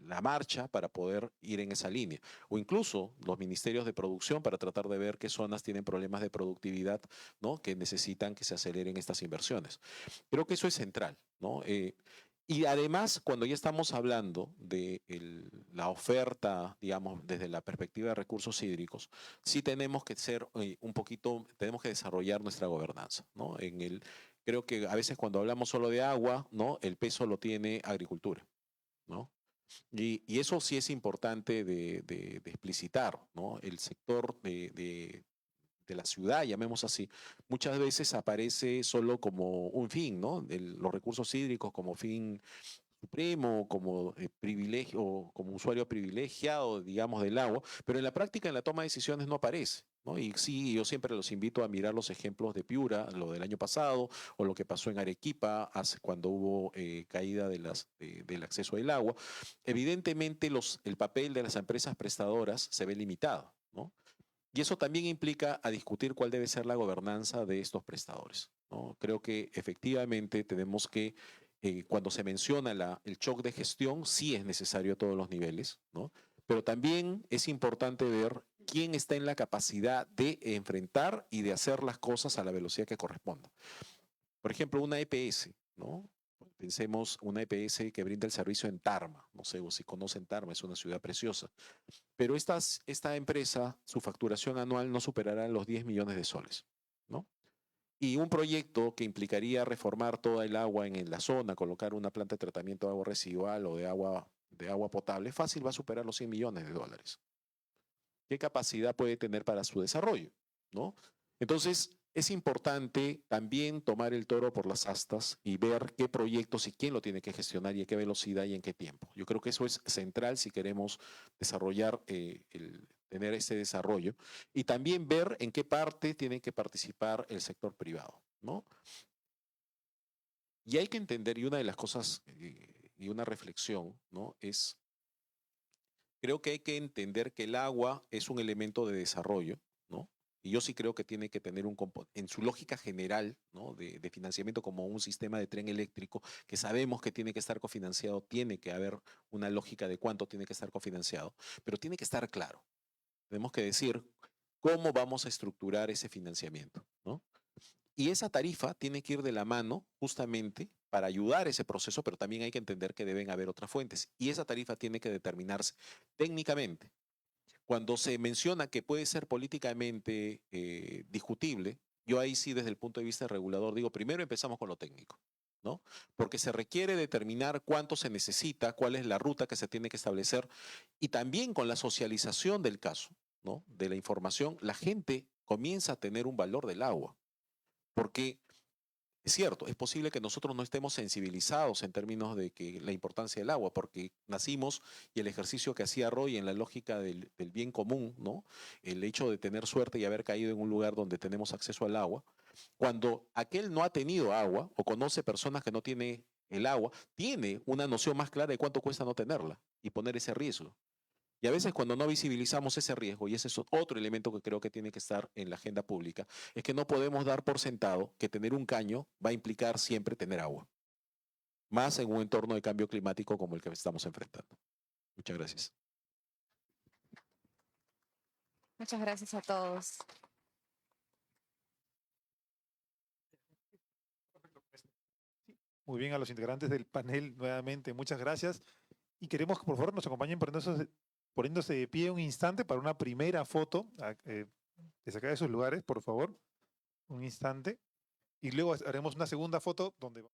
la marcha para poder ir en esa línea. O incluso los ministerios de producción para tratar de ver qué zonas tienen problemas de productividad, ¿no? Que necesitan que se aceleren estas inversiones. Creo que eso es central, ¿no? Y además, cuando ya estamos hablando de la oferta, digamos, desde la perspectiva de recursos hídricos, sí tenemos que ser tenemos que desarrollar nuestra gobernanza, ¿no? Creo que a veces cuando hablamos solo de agua, ¿no? El peso lo tiene agricultura, ¿no? Y eso sí es importante de explicitar, ¿no? El sector de la ciudad, llamemos así, muchas veces aparece solo como un fin, ¿no? Los recursos hídricos como fin supremo, como privilegio, como usuario privilegiado, digamos, del agua, pero en la práctica, en la toma de decisiones no aparece. ¿No? Y sí, yo siempre los invito a mirar los ejemplos de Piura, lo del año pasado, o lo que pasó en Arequipa cuando hubo caída del acceso al agua. Evidentemente, el papel de las empresas prestadoras se ve limitado, ¿no? Y eso también implica a discutir cuál debe ser la gobernanza de estos prestadores, ¿no? Creo que efectivamente tenemos que, cuando se menciona el shock de gestión, sí es necesario a todos los niveles, ¿no? Pero también es importante ver quién está en la capacidad de enfrentar y de hacer las cosas a la velocidad que corresponda. Por ejemplo, una EPS, ¿no? Pensemos una EPS que brinda el servicio en Tarma. No sé si conocen Tarma, es una ciudad preciosa. Pero esta empresa, su facturación anual no superará los 10 millones de soles, ¿no? Y un proyecto que implicaría reformar toda el agua en la zona, colocar una planta de tratamiento de agua residual o de agua potable, fácil va a superar los 100 millones de dólares. ¿Qué capacidad puede tener para su desarrollo? ¿No? Entonces, es importante también tomar el toro por las astas y ver qué proyectos y quién lo tiene que gestionar y a qué velocidad y en qué tiempo. Yo creo que eso es central si queremos desarrollar, tener ese desarrollo y también ver en qué parte tiene que participar el sector privado, ¿no? Y hay que entender, y una de las cosas y una reflexión, ¿no? Creo que hay que entender que el agua es un elemento de desarrollo, ¿no? Y yo sí creo que tiene que tener en su lógica general, ¿no? de financiamiento como un sistema de tren eléctrico, que sabemos que tiene que estar cofinanciado, tiene que haber una lógica de cuánto tiene que estar cofinanciado, pero tiene que estar claro. Tenemos que decir cómo vamos a estructurar ese financiamiento, ¿no? Y esa tarifa tiene que ir de la mano justamente para ayudar ese proceso, pero también hay que entender que deben haber otras fuentes. Y esa tarifa tiene que determinarse técnicamente. Cuando se menciona que puede ser políticamente discutible, yo ahí sí desde el punto de vista regulador digo, primero empezamos con lo técnico, ¿no? Porque se requiere determinar cuánto se necesita, cuál es la ruta que se tiene que establecer y también con la socialización del caso, ¿no? De la información, la gente comienza a tener un valor del agua. Porque es cierto, es posible que nosotros no estemos sensibilizados en términos de que la importancia del agua, porque nacimos y el ejercicio que hacía Roy en la lógica del bien común, ¿no? El hecho de tener suerte y haber caído en un lugar donde tenemos acceso al agua, cuando aquel no ha tenido agua o conoce personas que no tienen el agua, tiene una noción más clara de cuánto cuesta no tenerla y poner ese riesgo. Y a veces cuando no visibilizamos ese riesgo, y ese es otro elemento que creo que tiene que estar en la agenda pública, es que no podemos dar por sentado que tener un caño va a implicar siempre tener agua, más en un entorno de cambio climático como el que estamos enfrentando. Muchas gracias. Muchas gracias a todos. Muy bien, a los integrantes del panel nuevamente, muchas gracias. Y queremos que por favor nos acompañen poniéndose de pie un instante para una primera foto, de sacar de sus lugares, por favor, un instante. Y luego haremos una segunda foto donde